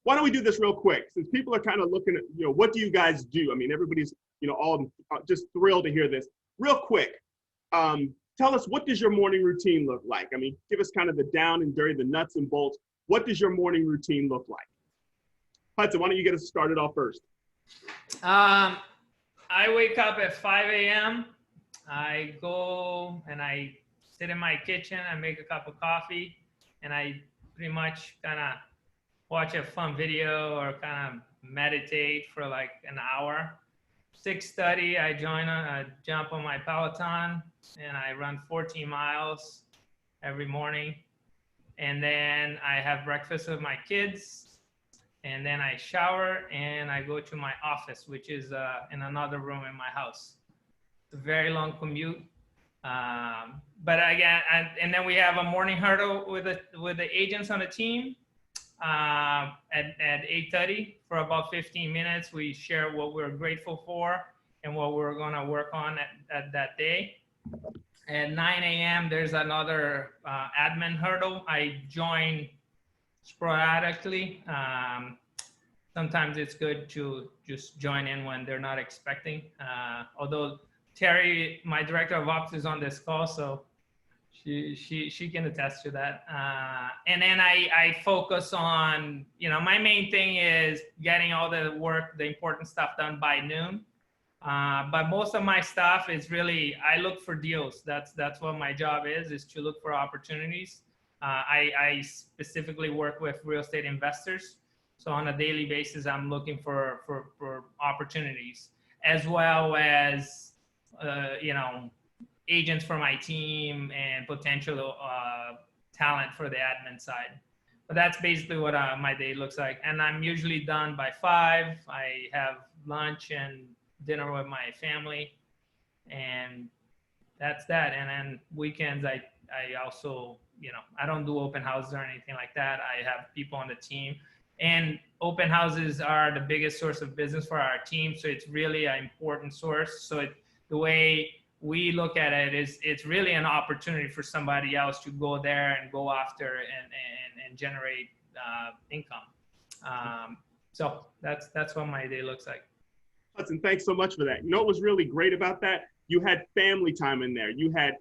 why don't we do this real quick? Since people are kind of looking at, what do you guys do? I mean, everybody's, all just thrilled to hear this. Real quick, tell us, what does your morning routine look like? I mean, give us kind of the down and dirty, the nuts and bolts. what does your morning routine look like? Hudson, why don't you get us started off first? I wake up at 5 a.m. I go and I sit in my kitchen. I make a cup of coffee, and I pretty much kind of watch a fun video or kind of meditate for like an hour. 6:30, I jump on my Peloton, and I run 14 miles every morning. And then I have breakfast with my kids, and then I shower and I go to my office, which is in another room in my house. It's a very long commute. But again, and then we have a morning huddle with the agents on the team at 8:30 for about 15 minutes. We share what we're grateful for and what we're going to work on at that day. At 9 a.m., there's another admin hurdle. I join sporadically. Sometimes it's good to just join in when they're not expecting. Although Terry, my director of ops, is on this call, so she can attest to that. And then I focus on, my main thing is getting all the work, the important stuff done by noon. But most of my stuff is really, I look for deals. That's what my job is to look for opportunities. I specifically work with real estate investors. So on a daily basis, I'm looking for opportunities, as well as, agents for my team and potential talent for the admin side. But that's basically what my day looks like. And I'm usually done by 5. I have lunch and dinner with my family, and that's that. And then weekends, I also, I don't do open houses or anything like that. I have people on the team, and open houses are the biggest source of business for our team. So it's really an important source. So the way we look at it is it's really an opportunity for somebody else to go there and go after and generate income. So that's what my day looks like. Hudson, thanks so much for that. You know what was really great about that? You had family time in there. You had,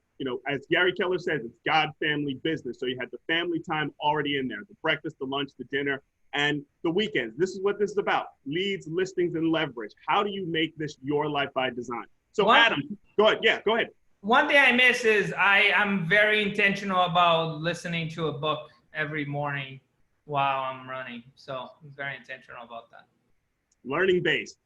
as Gary Keller says, it's God family business. So you had the family time already in there, the breakfast, the lunch, the dinner, and the weekends. This is what this is about: leads, listings, and leverage. How do you make this your life by design? So Adam, go ahead. Yeah, go ahead. One thing I miss is I'm very intentional about listening to a book every morning while I'm running. So I'm very intentional about that. Learning based.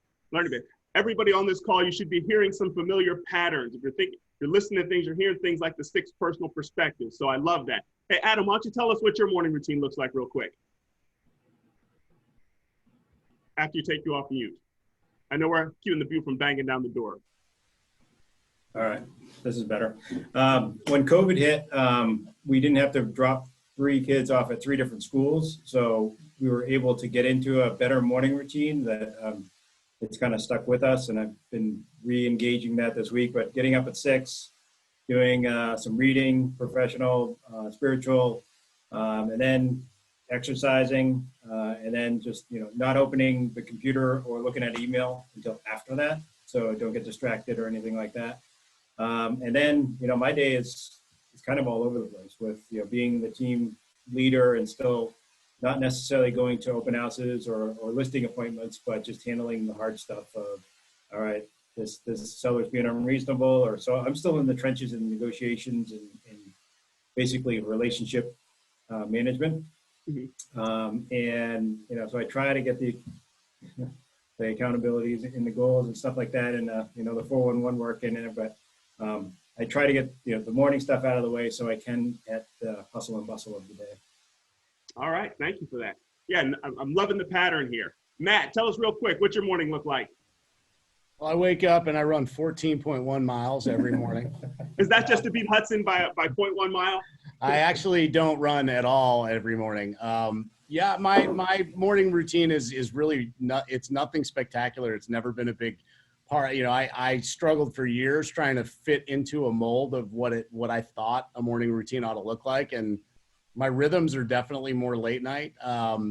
Everybody on this call, you should be hearing some familiar patterns. If you're listening to things, you're hearing things like the 6 personal perspectives. So I love that. Hey, Adam, why don't you tell us what your morning routine looks like real quick? After you take you off mute. I know we're keeping the view from banging down the door. All right, this is better. When COVID hit, we didn't have to drop 3 kids off at 3 different schools. So we were able to get into a better morning routine that it's kind of stuck with us. And I've been re-engaging that this week, but getting up at 6, doing some reading, professional, spiritual, and then exercising, and then just, not opening the computer or looking at email until after that. So don't get distracted or anything like that. And then, my day is kind of all over the place with, being the team leader and still not necessarily going to open houses or listing appointments, but just handling the hard stuff of, all right, this seller's being unreasonable, or so I'm still in the trenches in negotiations and basically relationship management. Mm-hmm. And, so I try to get the accountabilities and the goals and stuff like that, and the 411 work in it, but I try to get the morning stuff out of the way so I can get the hustle and bustle of the day. All right, thank you for that. Yeah, I'm loving the pattern here. Matt, tell us real quick, what's your morning look like? Well, I wake up and I run 14.1 miles every morning. Is that just to beat Hudson by 0.1 mile? I actually don't run at all every morning. Yeah, my morning routine is really it's nothing spectacular. It's never been a big part. I struggled for years trying to fit into a mold of what I thought a morning routine ought to look like, and my rhythms are definitely more late night.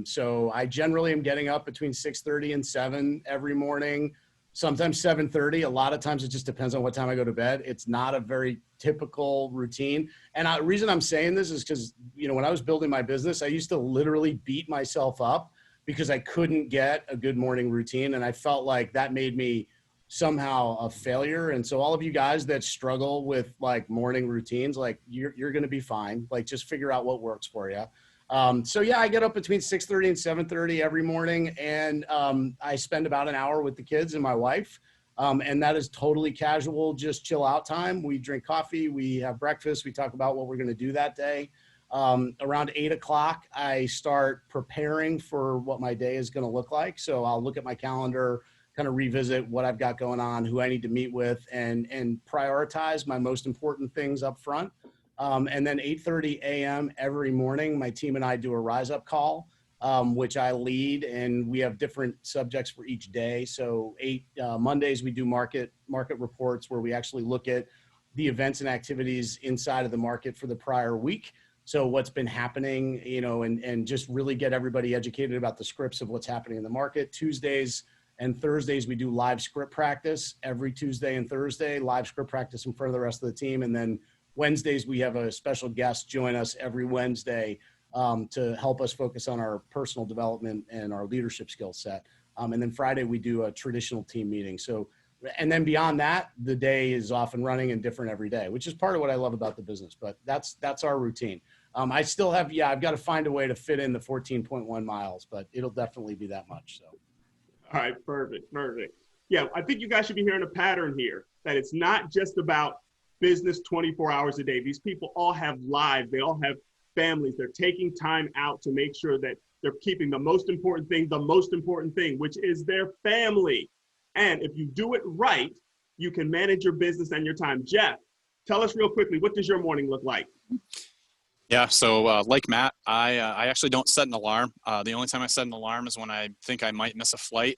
So I generally am getting up between 6:30 and 7 every morning. sometimes 7:30. A lot of times it just depends on what time I go to bed. It's not a very typical routine. And the reason I'm saying this is because, you know, when I was building my business, I used to literally beat myself up because I couldn't get a good morning routine. And I felt like that made me somehow a failure. And so all of you guys that struggle with like morning routines, like you're going to be fine. Like just figure out what works for you. So yeah, I get up between 6:30 and 7:30 every morning, and I spend about an hour with the kids and my wife. And that is totally casual, just chill out time. We drink coffee, we have breakfast, we talk about what we're going to do that day. Around 8 o'clock, I start preparing for what my day is going to look like. So I'll look at my calendar, kind of revisit what I've got going on, who I need to meet with, and prioritize my most important things up front. And then 8:30 a.m. every morning, my team and I do a rise up call, which I lead, and we have different subjects for each day. So Mondays, we do market reports where we actually look at the events and activities inside of the market for the prior week. So what's been happening, you know, and just really get everybody educated about the scripts of what's happening in the market. Tuesdays and Thursdays, we do live script practice every Tuesday and Thursday, live script practice in front of the rest of the team. And then Wednesdays, we have a special guest join us every Wednesday to help us focus on our personal development and our leadership skill set. And then Friday, we do a traditional team meeting. So, and then beyond that, the day is off and running and different every day, which is part of what I love about the business. But that's our routine. I still have, I've got to find a way to fit in the 14.1 miles, but it'll definitely be that much. So. All right, perfect. Yeah, I think you guys should be hearing a pattern here, that it's not just about business 24 hours a day. These people all have lives. They all have families. They're taking time out to make sure that they're keeping the most important thing, which is their family. And if you do it right, you can manage your business and your time. Jeff, tell us real quickly, what does your morning look like? Yeah, so like Matt, I actually don't set an alarm. The only time I set an alarm is when I think I might miss a flight.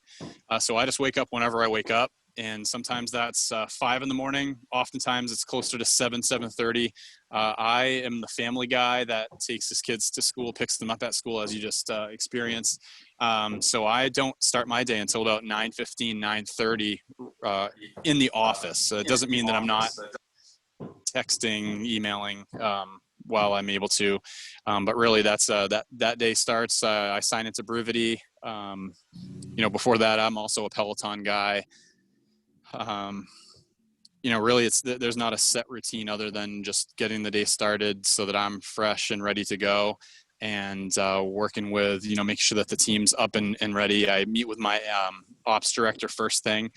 So I just wake up whenever I wake up. And sometimes that's 5 in the morning. Oftentimes it's closer to 7:30. I am the family guy that takes his kids to school, picks them up at school, as you just experienced. So I don't start my day until about 9:15, 9:30 in the office. It doesn't mean that I'm not texting, emailing while I'm able to. But really that's that day starts. I sign into Brivity. Before that, I'm also a Peloton guy. Really there's not a set routine other than just getting the day started so that I'm fresh and ready to go, and working with, making sure that the team's up and ready. I meet with my ops director first thing,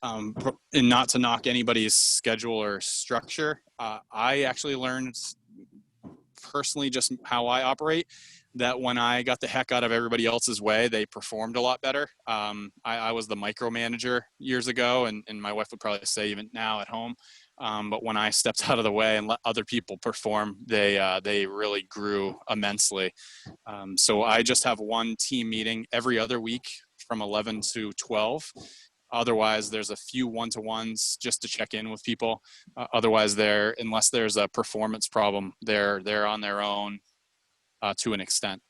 and not to knock anybody's schedule or structure. I actually learned personally just how I operate, that when I got the heck out of everybody else's way, they performed a lot better. I was the micromanager years ago, and my wife would probably say even now at home. But when I stepped out of the way and let other people perform, they really grew immensely. So I just have one team meeting every other week from 11 to 12. Otherwise, there's a few one-to-ones just to check in with people. Otherwise, unless there's a performance problem, they're on their own to an extent.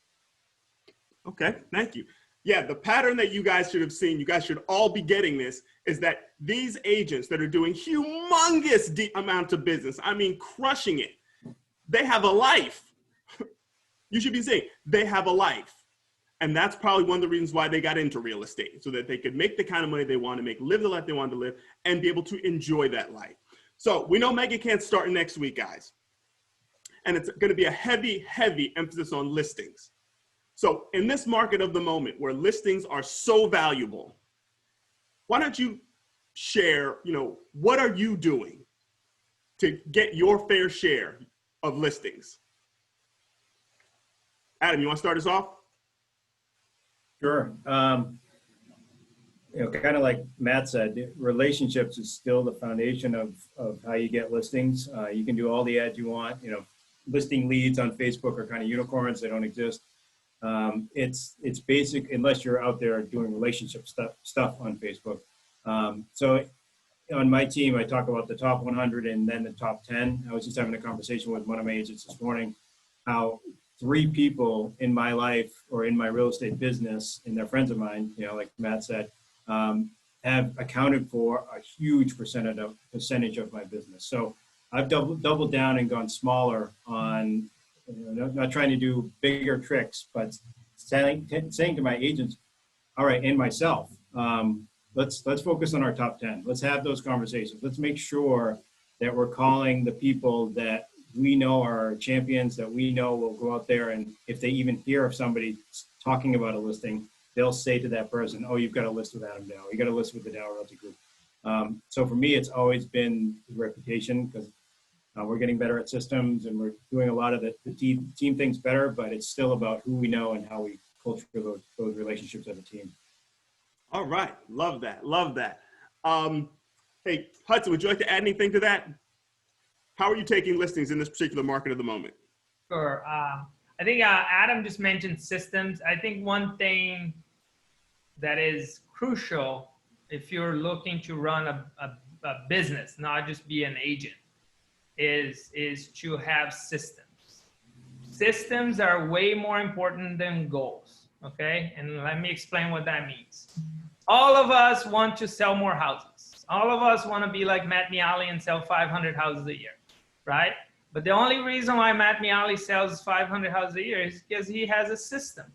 Okay, thank you. Yeah, the pattern that you guys should have seen, you guys should all be getting this, is that these agents that are doing humongous amounts of business, I mean, crushing it, they have a life. You should be saying they have a life. And that's probably one of the reasons why they got into real estate, so that they could make the kind of money they want to make, live the life they want to live, and be able to enjoy that life. So we know Mega Can't start next week, guys. And it's going to be a heavy, heavy emphasis on listings. So in this market of the moment where listings are so valuable, why don't you share, what are you doing to get your fair share of listings? Adam, you want to start us off? Sure. Kind of like Matt said, relationships is still the foundation of how you get listings. You can do all the ads you want. Listing leads on Facebook are kind of unicorns. They don't exist. It's basic unless you're out there doing relationship stuff on Facebook. So on my team, I talk about the top 100 and then the top 10. I was just having a conversation with one of my agents this morning, how 3 people in my life or in my real estate business, and they're friends of mine, like Matt said, have accounted for a huge percentage of my business. So I've doubled down and gone smaller on, not trying to do bigger tricks, but saying to my agents, all right, and myself, let's focus on our top 10. Let's have those conversations. Let's make sure that we're calling the people that we know are champions, that we know will go out there, and if they even hear of somebody talking about a listing, they'll say to that person, oh, you've got a list with Adam Dow. You got a list with the Dow Realty Group. So for me, it's always been reputation, because we're getting better at systems and we're doing a lot of the team things better, but it's still about who we know and how we culture those relationships as a team. All right. Love that. Love that. Hey, Hudson, would you like to add anything to that? How are you taking listings in this particular market at the moment? Sure. I think Adam just mentioned systems. I think one thing that is crucial if you're looking to run a business, not just be an agent, is to have systems. Systems are way more important than goals, okay? And let me explain what that means. All of us want to sell more houses. All of us want to be like Matt Miali and sell 500 houses a year, right? But the only reason why Matt Miali sells 500 houses a year is because he has a system.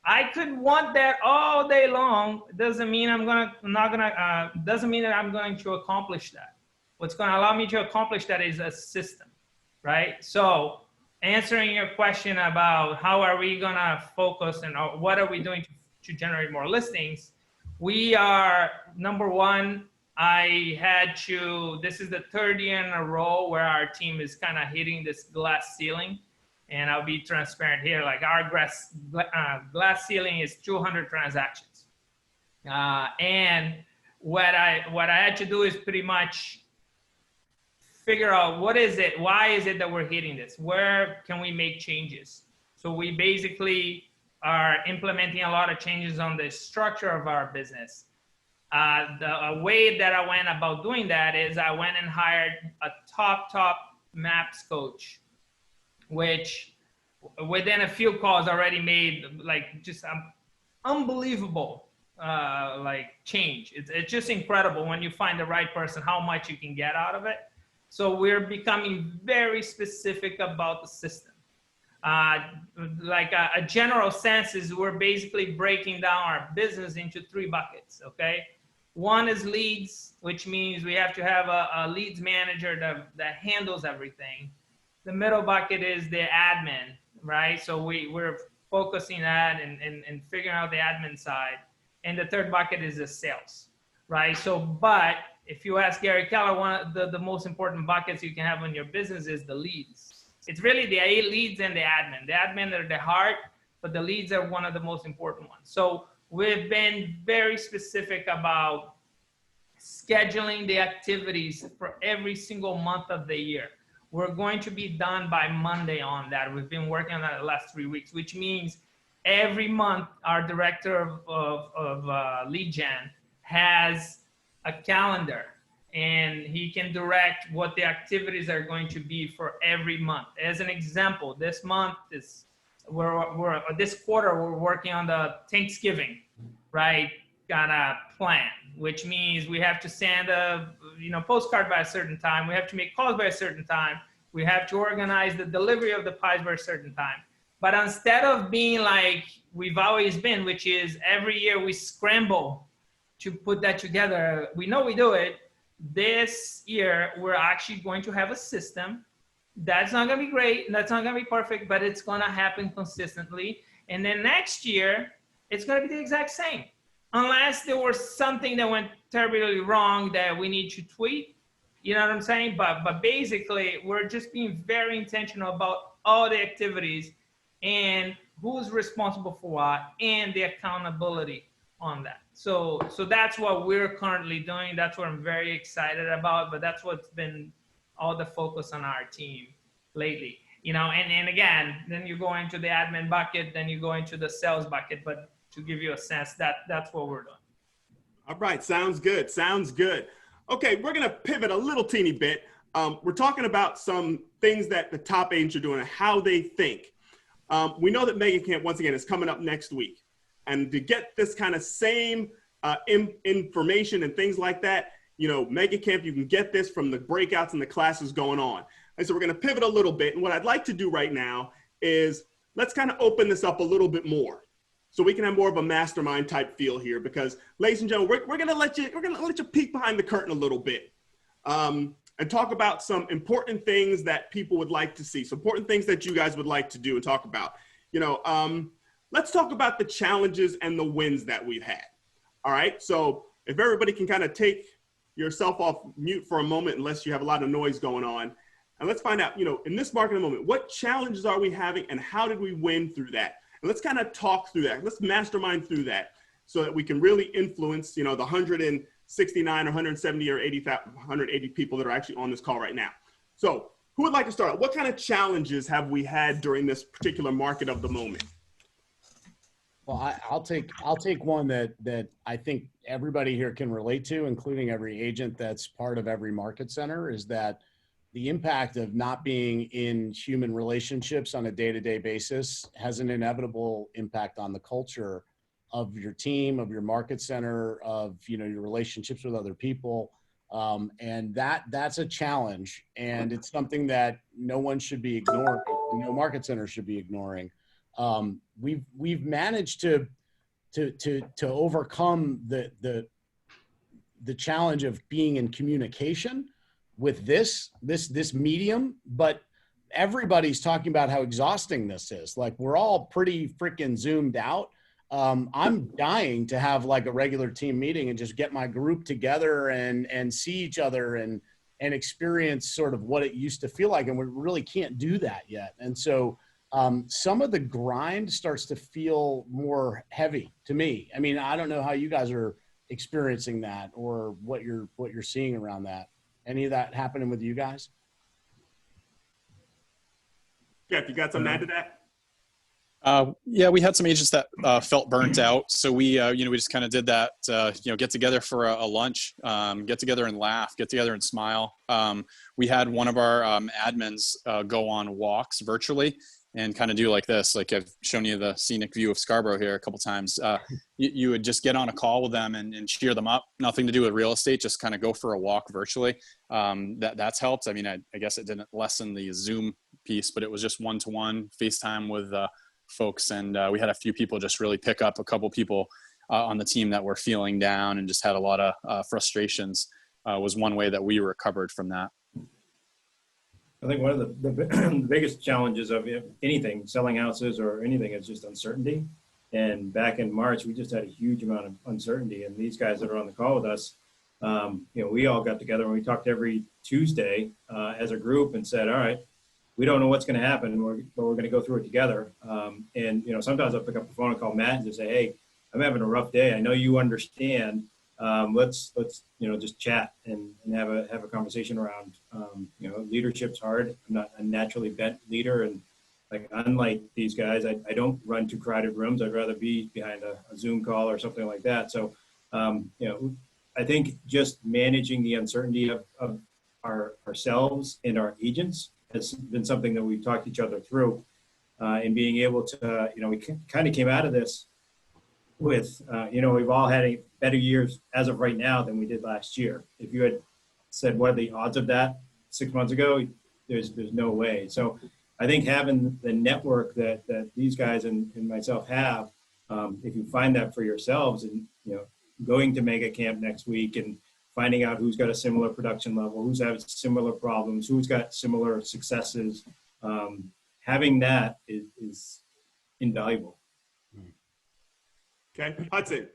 I could want that all day long. Doesn't mean doesn't mean that I'm going to accomplish that. What's going to allow me to accomplish that is a system, right? So answering your question about how are we going to focus and what are we doing to generate more listings, we are, number one, this is the third year in a row where our team is kind of hitting this glass ceiling. And I'll be transparent here, like our glass ceiling is 200 transactions. And what I had to do is pretty much figure out what is it, why is it that we're hitting this? Where can we make changes? So we basically are implementing a lot of changes on the structure of our business. The way that I went about doing that is I went and hired a top maps coach, which within a few calls already made like just unbelievable like change. It's just incredible when you find the right person, how much you can get out of it. So we're becoming very specific about the system. Like a general sense is we're basically breaking down our business into 3 buckets, okay? One is leads, which means we have to have a leads manager that handles everything. The middle bucket is the admin, right? So we're focusing that and figuring out the admin side. And the third bucket is the sales, right? So, but if you ask Gary Keller, one of the most important buckets you can have in your business is the leads. It's really the leads and the admin. The admin are the heart, but the leads are one of the most important ones. So we've been very specific about scheduling the activities for every single month of the year. We're going to be done by Monday on that. We've been working on that the last 3 weeks, which means every month our director of lead gen has a calendar, and he can direct what the activities are going to be for every month. As an example, this month this quarter we're working on the Thanksgiving, right? Got a plan, which means we have to send a postcard by a certain time. We have to make calls by a certain time. We have to organize the delivery of the pies by a certain time. But instead of being like we've always been, which is every year we scramble to put that together, we know we do it. This year, we're actually going to have a system. That's not going to be great. That's not going to be perfect, but it's going to happen consistently. And then next year, it's going to be the exact same. Unless there was something that went terribly wrong that we need to tweak. You know what I'm saying? But basically, we're just being very intentional about all the activities and who's responsible for what and the accountability on that. So that's what we're currently doing. That's what I'm very excited about, but that's what's been all the focus on our team lately. And again, then you go into the admin bucket, then you go into the sales bucket, but to give you a sense, that's what we're doing. All right, sounds good, sounds good. Okay, we're gonna pivot a little teeny bit. We're talking about some things that the top agents are doing and how they think. We know that Mega Camp, once again, is coming up next week. And to get this kind of same information and things like that, Mega Camp, you can get this from the breakouts and the classes going on. And so we're going to pivot a little bit. And what I'd like to do right now is let's kind of open this up a little bit more, so we can have more of a mastermind type feel here. Because, ladies and gentlemen, we're going to let you peek behind the curtain a little bit, and talk about some important things that people would like to see, some important things that you guys would like to do and talk about. Let's talk about the challenges and the wins that we've had. All right. So if everybody can kind of take yourself off mute for a moment, unless you have a lot of noise going on. And let's find out, in this market moment, what challenges are we having and how did we win through that? And let's kind of talk through that. Let's mastermind through that so that we can really influence, the 169 or 170 or 180 people that are actually on this call right now. So who would like to start? What kind of challenges have we had during this particular market of the moment? Well, I'll take one that I think everybody here can relate to, including every agent that's part of every market center, is that the impact of not being in human relationships on a day-to-day basis has an inevitable impact on the culture of your team, of your market center, of your relationships with other people, and that's a challenge, and it's something that no one should be ignoring, no market center should be ignoring. We've managed to overcome the challenge of being in communication with this medium, but everybody's talking about how exhausting this is. Like, we're all pretty freaking zoomed out. I'm dying to have like a regular team meeting and just get my group together and see each other and experience sort of what it used to feel like. And we really can't do that yet. And so some of the grind starts to feel more heavy to me. I mean, I don't know how you guys are experiencing that or what you're seeing around that. Any of that happening with you guys? Jeff, you got something to add to that? Yeah, we had some agents that felt burnt out. So we just kind of did that, get together for a lunch, get together and laugh, get together and smile. We had one of our admins go on walks virtually and kind of do like this. Like, I've shown you the scenic view of Scarborough here a couple times. You would just get on a call with them and cheer them up. Nothing to do with real estate, just kind of go for a walk virtually. That's helped. I mean, I guess it didn't lessen the Zoom piece, but it was just one-to-one FaceTime with folks. And we had a few people just really pick up, a couple people on the team that were feeling down and just had a lot of frustrations. Was one way that we recovered from that. I think one of the biggest challenges of anything, selling houses or anything, is just uncertainty. And back in March, we just had a huge amount of uncertainty. And these guys that are on the call with us, we all got together and we talked every Tuesday as a group and said, all right, we don't know what's going to happen, but we're going to go through it together. And sometimes I'll pick up the phone and call Matt and just say, hey, I'm having a rough day. I know you understand. Let's just chat and have a conversation around, leadership's hard. I'm not a naturally bent leader. And like, unlike these guys, I don't run to crowded rooms. I'd rather be behind a Zoom call or something like that. So, I think just managing the uncertainty of ourselves and our agents has been something that we've talked each other through, and being able to, we kind of came out of this with, we've all had better years as of right now than we did last year. If you had said, what are the odds of that 6 months ago, there's no way. So I think having the network that these guys and myself have, if you find that for yourselves and, going to Mega Camp next week and finding out who's got a similar production level, who's had similar problems, who's got similar successes, having that is invaluable. Okay, Hudson.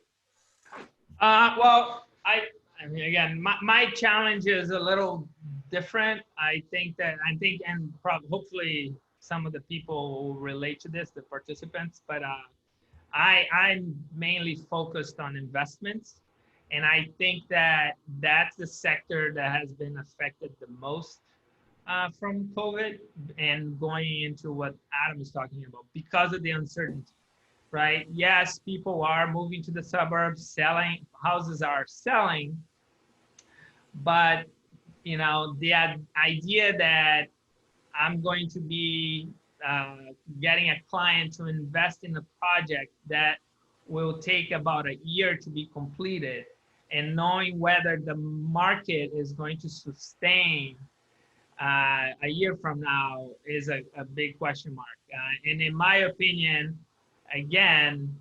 Well, I mean, again, my challenge is a little different. I think, and hopefully some of the people will relate to this, the participants, but I'm mainly focused on investments. And I think that's the sector that has been affected the most from COVID and going into what Adam is talking about because of the uncertainty. Right? Yes, people are moving to the suburbs, houses are selling, but the idea that I'm going to be getting a client to invest in a project that will take about a year to be completed, and knowing whether the market is going to sustain a year from now is a big question mark. And in my opinion, again,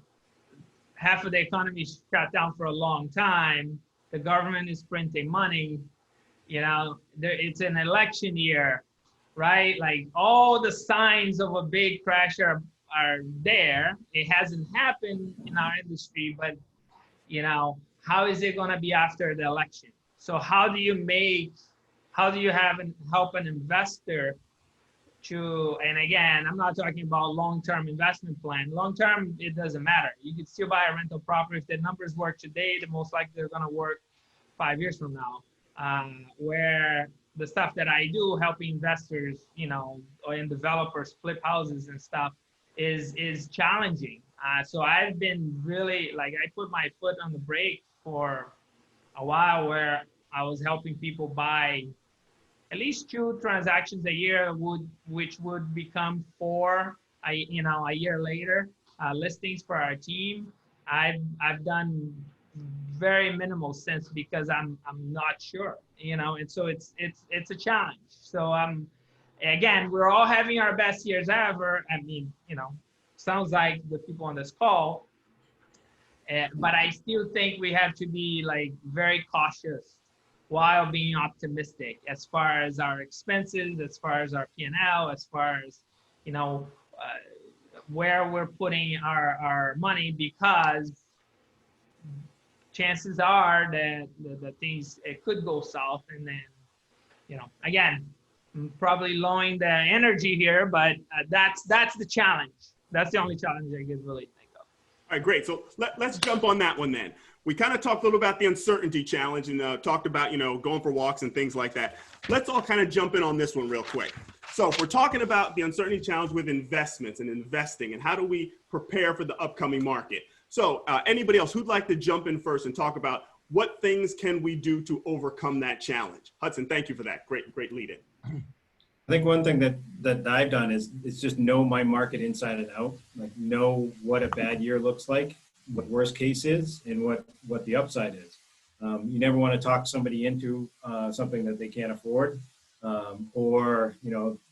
half of the economy is shut down for a long time. The government is printing money. It's an election year, right? Like all the signs of a big crash are there. It hasn't happened in our industry, but how is it going to be after the election? So how do you help an investor to, and again, I'm not talking about long-term investment plan. Long-term, it doesn't matter. You can still buy a rental property. If the numbers work today, the most likely they're going to work 5 years from now. Where the stuff that I do, helping investors, and developers flip houses and stuff is challenging. So I've been really, I put my foot on the brake for a while, where I was helping people buy at least 2 transactions a year, which would become 4 a year later, listings for our team. I've done very minimal since, because I'm not sure, and so it's a challenge. So again, we're all having our best years ever. I mean, sounds like the people on this call, but I still think we have to be very cautious while being optimistic as far as our expenses, as far as our P&L, as far as where we're putting our money, because chances are that it could go south. And then, again, I'm probably lowering the energy here, but that's the challenge. That's the only challenge I can really think of. All right, great. So let's jump on that one then. We kind of talked a little about the uncertainty challenge and talked about, going for walks and things like that. Let's all kind of jump in on this one real quick. So if we're talking about the uncertainty challenge with investments and investing, and how do we prepare for the upcoming market? So anybody else who'd like to jump in first and talk about what things can we do to overcome that challenge? Hudson, thank you for that. Great lead in. I think one thing that I've done is just know my market inside and out, know what a bad year looks like, what worst case is, and what the upside is. You never want to talk somebody into something that they can't afford, or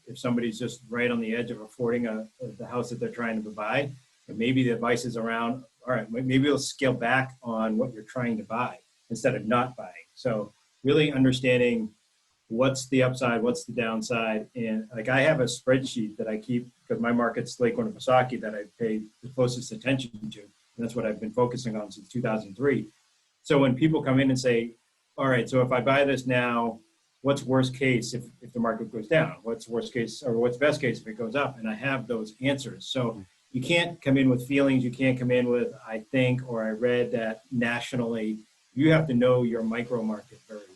if somebody's just right on the edge of affording the house that they're trying to buy, and maybe the advice is around, all right, maybe we'll scale back on what you're trying to buy instead of not buying. So really understanding what's the upside, what's the downside. And I have a spreadsheet that I keep, because my market's Lake Winnipesaukee, that I pay the closest attention to. And that's what I've been focusing on since 2003. So when people come in and say, all right, so if I buy this now, what's worst case if the market goes down? What's worst case, or what's best case if it goes up? And I have those answers. So you can't come in with feelings. You can't come in with, I think, or I read that nationally. You have to know your micro market very well.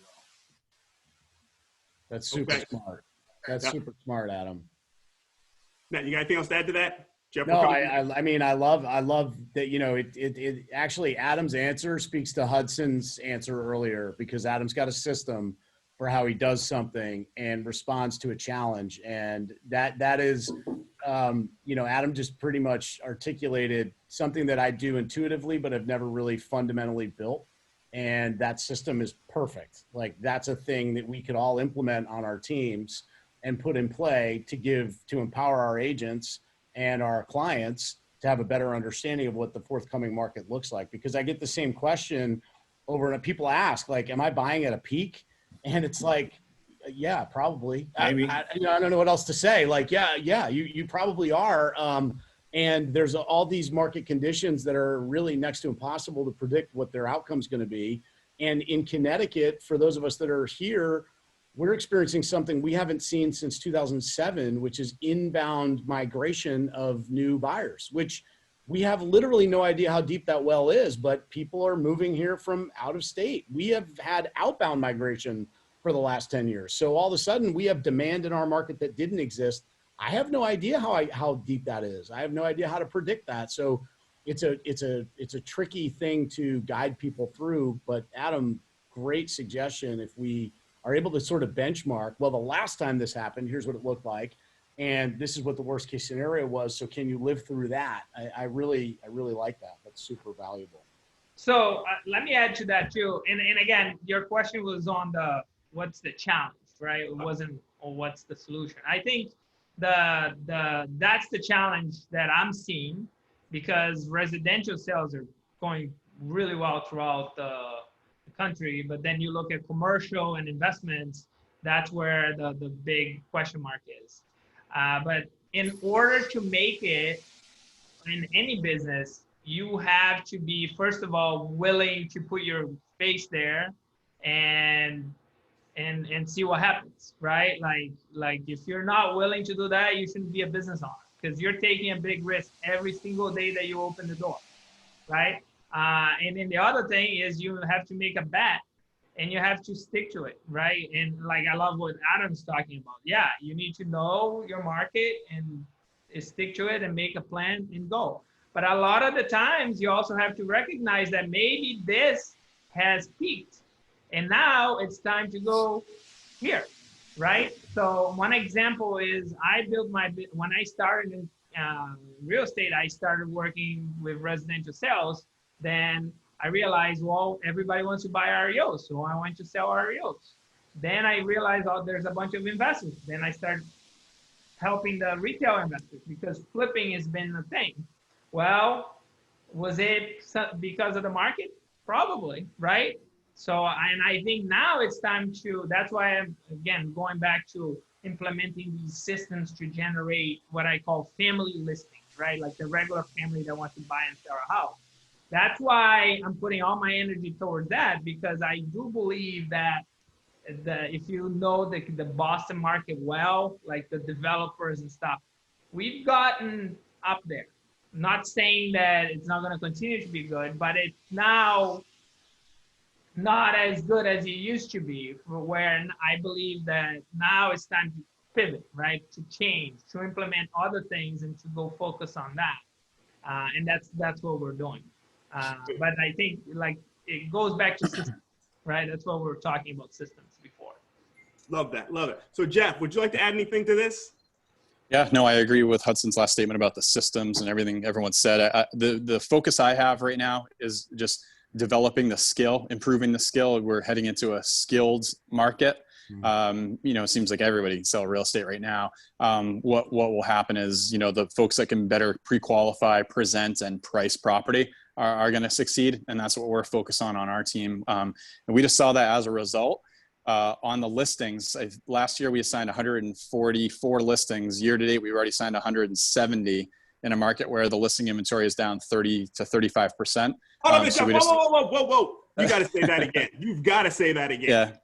That's super smart. That's super smart, Adam. Matt, you got anything else to add to that? Jeff, no, I mean, I love that, it actually, Adam's answer speaks to Hudson's answer earlier, because Adam's got a system for how he does something and responds to a challenge. And that is, Adam just pretty much articulated something that I do intuitively, but have never really fundamentally built. And that system is perfect. That's a thing that we could all implement on our teams and put in play to empower our agents and our clients to have a better understanding of what the forthcoming market looks like. Because I get the same question over, and people ask, am I buying at a peak? And it's yeah, probably. Maybe. I don't know what else to say. Yeah, you probably are. And there's all these market conditions that are really next to impossible to predict what their outcome's going to be. And in Connecticut, for those of us that are here, we're experiencing something we haven't seen since 2007, which is inbound migration of new buyers, which we have literally no idea how deep that well is, but people are moving here from out of state. We have had outbound migration for the last 10 years. So all of a sudden we have demand in our market that didn't exist. I have no idea how deep that is. I have no idea how to predict that. So it's a tricky thing to guide people through. But Adam, great suggestion. If we are able to sort of benchmark, well, the last time this happened, here's what it looked like. and this is what the worst case scenario was. So can you live through that? I really like that. That's super valuable. So let me add to that too. And again, your question was on the what's the challenge, right? It wasn't or what's the solution. I think that's the challenge that I'm seeing, because residential sales are going really well throughout the country, but then you look at commercial and investments, that's where the big question mark is. But in order to make it in any business, you have to be, first of all, willing to put your face there and see what happens, right? Like if you're not willing to do that, you shouldn't be a business owner, because you're taking a big risk every single day that you open the door, right? And then the other thing is you have to make a bet and you have to stick to it, right? And like I love what Adam's talking about. Yeah, you need to know your market and stick to it and make a plan and go. But a lot of the times you also have to recognize that maybe this has peaked and now it's time to go here, right? So one example is when I started in real estate, I started working with residential sales. Then I realized, well, everybody wants to buy REOs, so I went to sell REOs. Then I realized, oh, there's a bunch of investors. Then I started helping the retail investors, because flipping has been a thing. Well, was it because of the market? Probably, right? So, and I think now it's time to, that's why I'm, again, going back to implementing these systems to generate what I call family listings, right? Like the regular family that wants to buy and sell a house. That's why I'm putting all my energy towards that, because I do believe that if you know the Boston market well, like the developers and stuff, we've gotten up there. Not saying that it's not going to continue to be good, but it's now not as good as it used to be, where I believe that now it's time to pivot, right? To change, to implement other things and to go focus on that. And that's what we're doing. But I think like it goes back to systems, right? That's what we were talking about, systems before. Love that. Love it. So Jeff, would you like to add anything to this? Yeah, no, I agree with Hudson's last statement about the systems and everything everyone said. The focus I have right now is just developing the skill, improving the skill. We're heading into a skilled market. It seems like everybody can sell real estate right now. What will happen is, the folks that can better pre-qualify, present, and price property are going to succeed. And that's what we're focused on our team. And we just saw that as a result. On the listings, last year we assigned 144 listings. Year to date, we've already signed 170 in a market where the listing inventory is down 30 to 35%. Whoa. You got to say that again. You've got to say that again.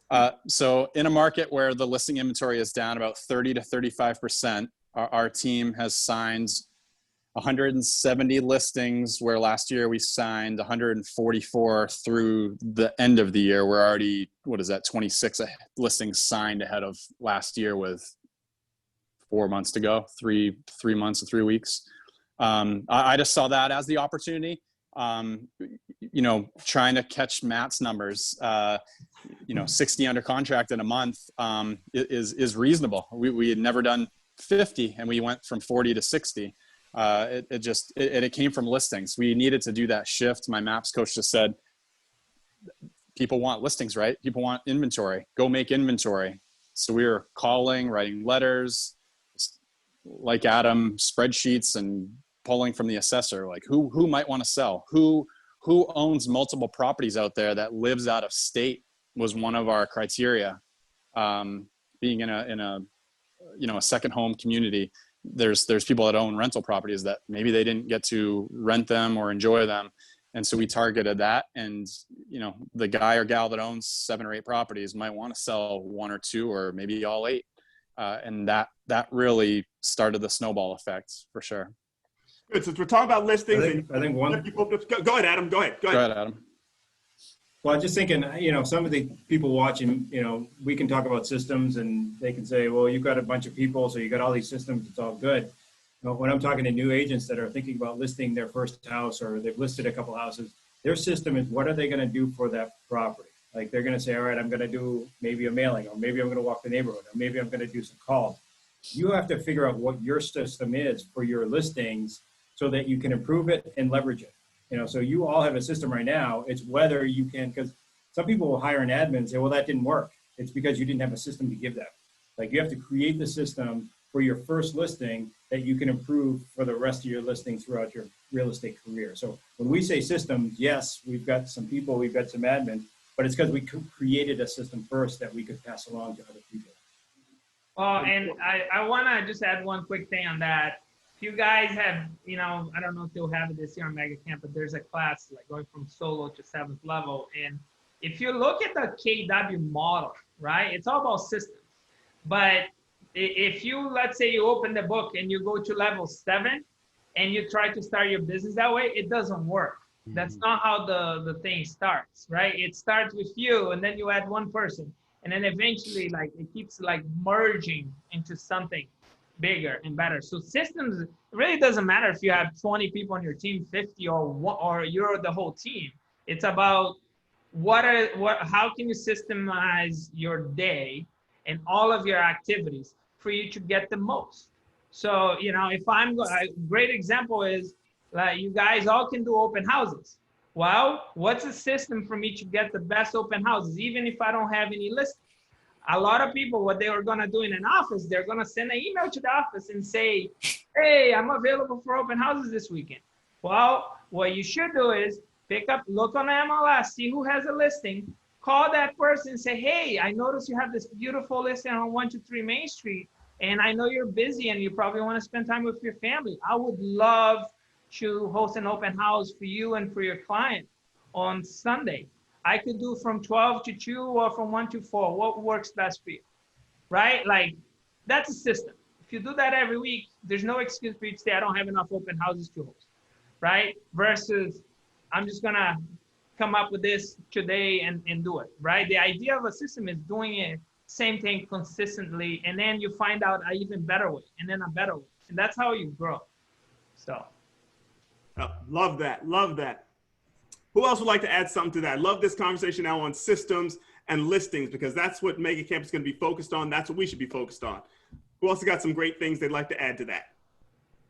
Yeah. So in a market where the listing inventory is down about 30 to 35%, our team has signed 170 listings, where last year we signed 144 through the end of the year. We're already, 26 listings signed ahead of last year with 4 months to go, 3 months and 3 weeks. I just saw that as the opportunity. Trying to catch Matt's numbers, 60 under contract in a month is reasonable. We had never done 50 and we went from 40 to 60. It came from listings. We needed to do that shift. My MAPS coach just said, people want listings, right? People want inventory. Go make inventory. So we were calling, writing letters, like Adam, spreadsheets, and pulling from the assessor, like who might want to sell, who owns multiple properties out there, that lives out of state was one of our criteria. Being in a second home community, there's people that own rental properties that maybe they didn't get to rent them or enjoy them. And so we targeted that. And, the guy or gal that owns 7 or 8 properties might want to sell 1 or 2 or maybe all 8. And that really started the snowball effect for sure. Good. Since we're talking about listings, I think one. Go ahead, Adam. Go ahead, Adam. Well, I'm just thinking, some of the people watching, we can talk about systems and they can say, well, you've got a bunch of people, so you got all these systems, it's all good. But when I'm talking to new agents that are thinking about listing their first house, or they've listed a couple houses, their system is, what are they going to do for that property? Like, they're going to say, all right, I'm going to do maybe a mailing, or maybe I'm going to walk the neighborhood, or maybe I'm going to do some calls. You have to figure out what your system is for your listings so that you can improve it and leverage it. You know, so you all have a system right now. It's whether you can, because some people will hire an admin and say, well, that didn't work. It's because you didn't have a system to give them. Like, you have to create the system for your first listing that you can improve for the rest of your listings throughout your real estate career. So when we say systems, yes, we've got some people, we've got some admin, but it's because we created a system first that we could pass along to other people. And I want to just add one quick thing on that. If you guys have, you know, I don't know if they'll have it this year on Mega Camp, but there's a class like going from solo to 7th level. And if you look at the KW model, right, it's all about systems. But if you, let's say you open the book and you go to level 7 and you try to start your business that way, it doesn't work. That's not how the thing starts, right? It starts with you, and then you add one person. And then eventually, like, it keeps like merging into something bigger and better. So systems, it really doesn't matter if you have 20 people on your team, 50, or you're the whole team. It's about how can you systemize your day and all of your activities for you to get the most. So, you know, if a great example is like, you guys all can do open houses. Well, what's a system for me to get the best open houses, even if I don't have any listings? A lot of people, what they are going to do in an office, they're going to send an email to the office and say, hey, I'm available for open houses this weekend. Well, what you should do is look on MLS, see who has a listing, call that person and say, hey, I noticed you have this beautiful listing on 123 Main Street, and I know you're busy and you probably want to spend time with your family. I would love to host an open house for you and for your client on Sunday. I could do from 12 to 2 or from 1 to 4. What works best for you, right? Like, that's a system. If you do that every week, there's no excuse for you to say, I don't have enough open houses to host, right? Versus, I'm just going to come up with this today and do it, right? The idea of a system is doing it, same thing consistently, and then you find out an even better way, and then a better way. And that's how you grow. So. Oh, love that. Love that. Who else would like to add something to that? Love this conversation now on systems and listings, because that's what Mega Camp is going to be focused on. That's what we should be focused on. Who else got some great things they'd like to add to that?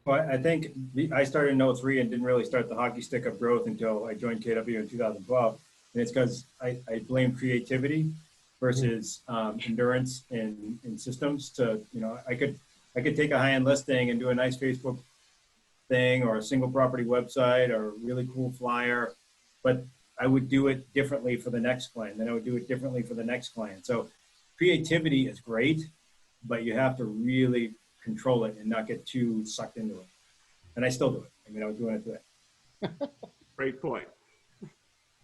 Well, I think I started in 03 and didn't really start the hockey stick of growth until I joined KW in 2012. And it's because I blame creativity versus endurance in systems. To, you know, I could take a high-end listing and do a nice Facebook thing or a single property website or a really cool flyer, but I would do it differently for the next client. Then I would do it differently for the next client. So creativity is great, but you have to really control it and not get too sucked into it. And I still do it. I mean, I was doing it today. Great point.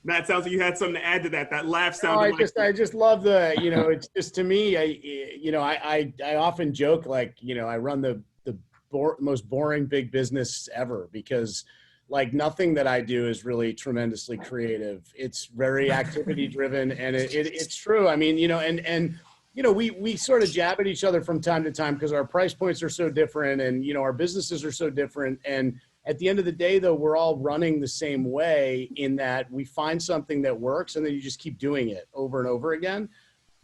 Matt, sounds like you had something to add to that. That laugh sounded I just love the, you know, it's just, to me, I often joke, like, you know, I run the most boring big business ever, because like nothing that I do is really tremendously creative. It's very activity driven, and it's true. I mean, you know, and you know, we sort of jab at each other from time to time because our price points are so different, and, you know, our businesses are so different. And at the end of the day, though, we're all running the same way, in that we find something that works and then you just keep doing it over and over again.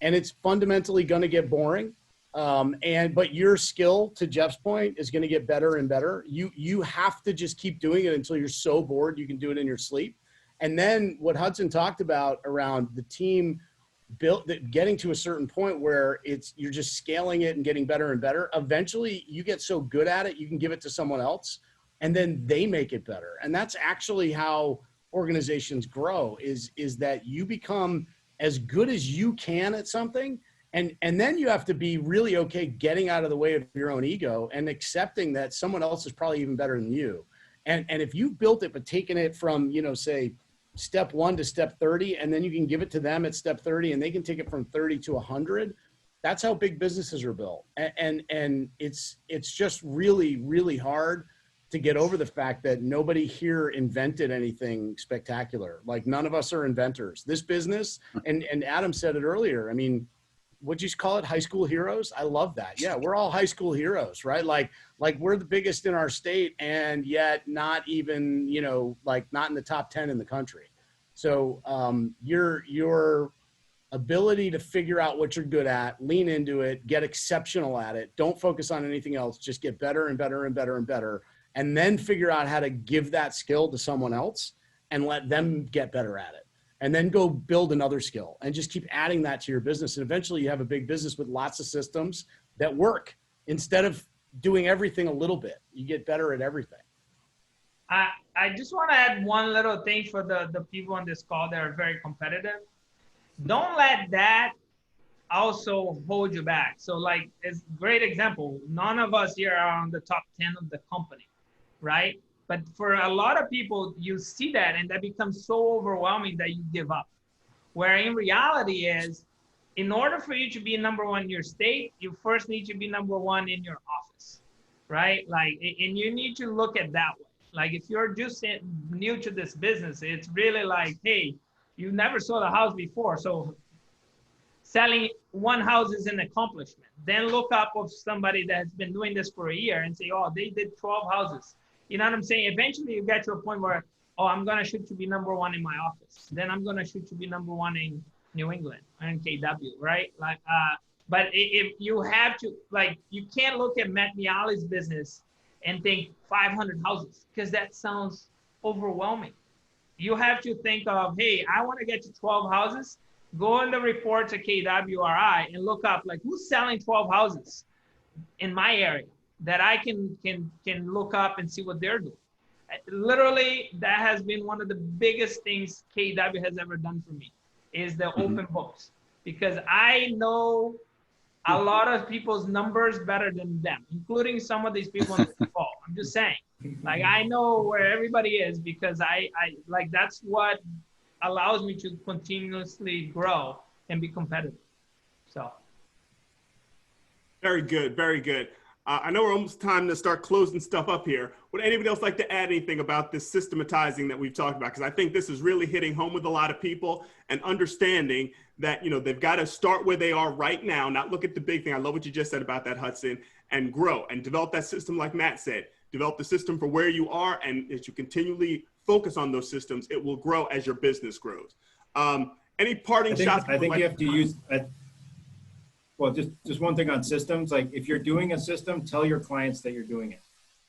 And it's fundamentally going to get boring. But your skill, to Jeff's point, is going to get better and better. You have to just keep doing it until you're so bored you can do it in your sleep. And then what Hudson talked about around the team getting to a certain point where you're just scaling it and getting better and better. Eventually you get so good at it, you can give it to someone else and then they make it better. And that's actually how organizations grow, is that you become as good as you can at something. And then you have to be really okay getting out of the way of your own ego and accepting that someone else is probably even better than you. And if you've built it, but taken it from, you know, say step 1 to step 30, and then you can give it to them at step 30 and they can take it from 30 to 100. That's how big businesses are built. And it's just really, really hard to get over the fact that nobody here invented anything spectacular. Like, none of us are inventors. This business, and Adam said it earlier, I mean, what'd you call it? High school heroes? I love that. Yeah, we're all high school heroes, right? Like we're the biggest in our state, and yet not even, you know, like not in the top 10 in the country. So you're ability to figure out what you're good at, lean into it, get exceptional at it. Don't focus on anything else. Just get better and better and better and better. And then figure out how to give that skill to someone else and let them get better at it. And then go build another skill and just keep adding that to your business. And eventually you have a big business with lots of systems that work instead of doing everything a little bit. You get better at everything. I just want to add one little thing for the people on this call that are very competitive. Don't let that also hold you back. So like, it's a great example. None of us here are on the top 10 of the company, right? But for a lot of people, you see that and that becomes so overwhelming that you give up. Where in reality is, in order for you to be number one in your state, you first need to be number one in your office, right? Like, and you need to look at that way. Like if you're just new to this business, it's really like, hey, you never sold a house before. So selling one house is an accomplishment. Then look up of somebody that has been doing this for a year and say, oh, they did 12 houses. You know what I'm saying? Eventually you get to a point where, oh, I'm going to shoot to be number one in my office. Then I'm going to shoot to be number one in New England or in KW, right? Like, but if you have to, like, you can't look at Matt Miali's business and think 500 houses because that sounds overwhelming. You have to think of, hey, I want to get to 12 houses. Go in the report to KWRI and look up like who's selling 12 houses in my area that I can look up and see what they're doing. Literally, that has been one of the biggest things KW has ever done for me is the open books, because I know a lot of people's numbers better than them, including some of these people on the call. I'm just saying, like, I know where everybody is because I like, that's what allows me to continuously grow and be competitive. So. Very good, very good. I know we're almost time to start closing stuff up here. Would anybody else like to add anything about this systematizing that we've talked about? Because I think this is really hitting home with a lot of people and understanding that, you know, they've got to start where they are right now, not look at the big thing. I love what you just said about that, Hudson, and grow and develop that system like Matt said. Develop the system for where you are, and as you continually focus on those systems, it will grow as your business grows. Any parting shots? I think you have to use... Well, just one thing on systems, like if you're doing a system, tell your clients that you're doing it.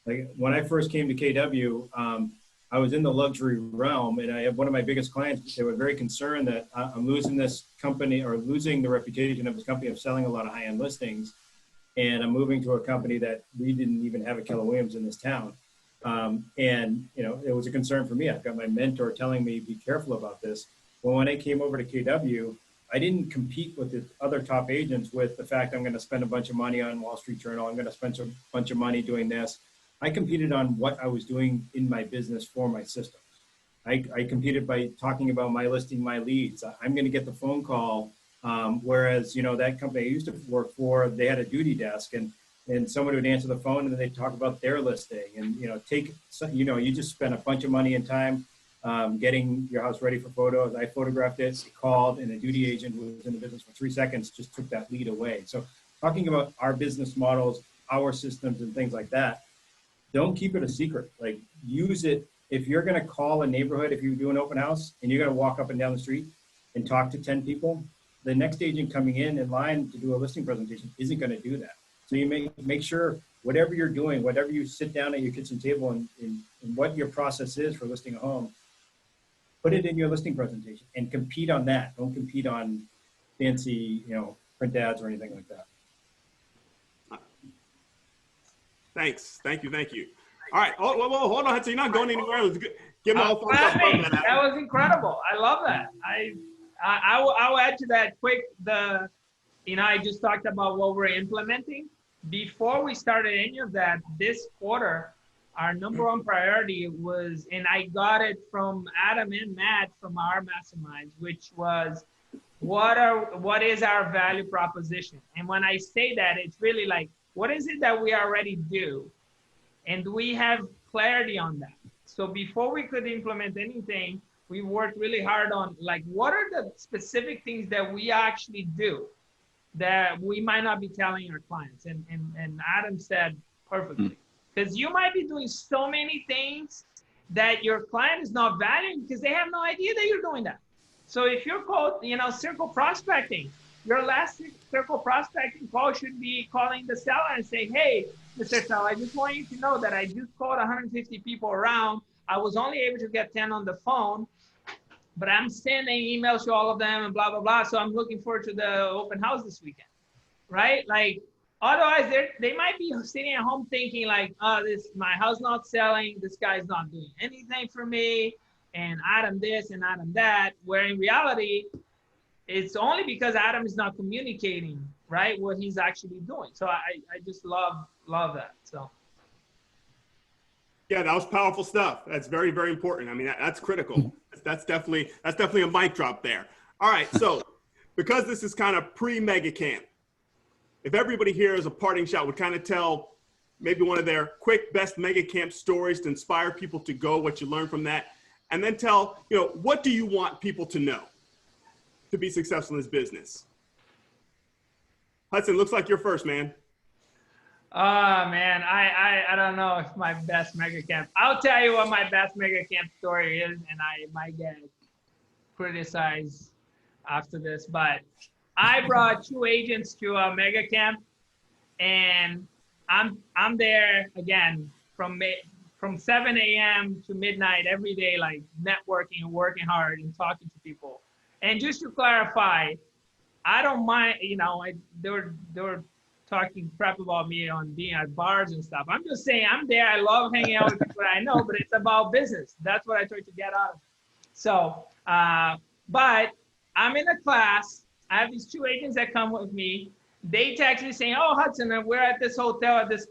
Like when I first came to KW, I was in the luxury realm, and I have one of my biggest clients. They were very concerned that I'm losing this company or losing the reputation of this company of selling a lot of high-end listings. And I'm moving to a company that we didn't even have a Keller Williams in this town. And, you know, it was a concern for me. I've got my mentor telling me, be careful about this. Well, when I came over to KW, I didn't compete with the other top agents with the fact I'm going to spend a bunch of money on Wall Street Journal. I'm going to spend a bunch of money doing this. I competed on what I was doing in my business for my system. I competed by talking about my listing, my leads. I'm going to get the phone call. Whereas, you know, that company I used to work for, they had a duty desk and someone would answer the phone and then they'd talk about their listing and, you know, you just spend a bunch of money and time getting your house ready for photos. I photographed it, called, and a duty agent who was in the business for 3 seconds just took that lead away. So talking about our business models, our systems and things like that, don't keep it a secret. Like use it. If you're going to call a neighborhood, if you do an open house and you're going to walk up and down the street and talk to 10 people, the next agent coming in line to do a listing presentation isn't going to do that. So you make sure whatever you're doing, whatever you sit down at your kitchen table and what your process is for listing a home, put it in your listing presentation and compete on that. Don't compete on fancy, you know, print ads or anything like that. Thanks. Thank you. All right. Hold on, Hudson. You're not going anywhere. Let's give my thumbs up. That was incredible. I love that. I'll add to that quick. I just talked about what we're implementing. Before we started any of that, this quarter, our number one priority was, and I got it from Adam and Matt from our masterminds, which was what is our value proposition? And when I say that, it's really like, what is it that we already do? And do we have clarity on that? So before we could implement anything, we worked really hard on like, what are the specific things that we actually do that we might not be telling our clients? And Adam said perfectly. Because you might be doing so many things that your client is not valuing because they have no idea that you're doing that. So if you're called, circle prospecting, your last circle prospecting call should be calling the seller and say, hey, Mr. Seller, I just want you to know that I just called 150 people around. I was only able to get 10 on the phone, but I'm sending emails to all of them and blah, blah, blah. So I'm looking forward to the open house this weekend, right? Like, otherwise they might be sitting at home thinking like, oh, my house not selling, this guy's not doing anything for me, and Adam this and Adam that, where in reality, it's only because Adam is not communicating, right, what he's actually doing. So I just love that. So. Yeah, that was powerful stuff. That's very, very important. I mean, that's critical. That's definitely a mic drop there. All right, so because this is kind of pre-mega camp, if everybody here as a parting shot would kind of tell maybe one of their quick best mega camp stories to inspire people to go, what you learned from that, and then tell, what do you want people to know to be successful in this business? Hudson, looks like you're first, man. Oh man, I don't know if my best mega camp. I'll tell you what my best mega camp story is, and I might get criticized after this, but I brought 2 agents to a mega camp, and I'm there again from 7 a.m. to midnight every day, like networking and working hard and talking to people. And just to clarify, I don't mind, they were talking crap about me on being at bars and stuff. I'm just saying I'm there. I love hanging out with people that I know, but it's about business. That's what I try to get out of it. So, but I'm in a class. I have these 2 agents that come with me. They text me saying, oh, Hudson, we're at this hotel at this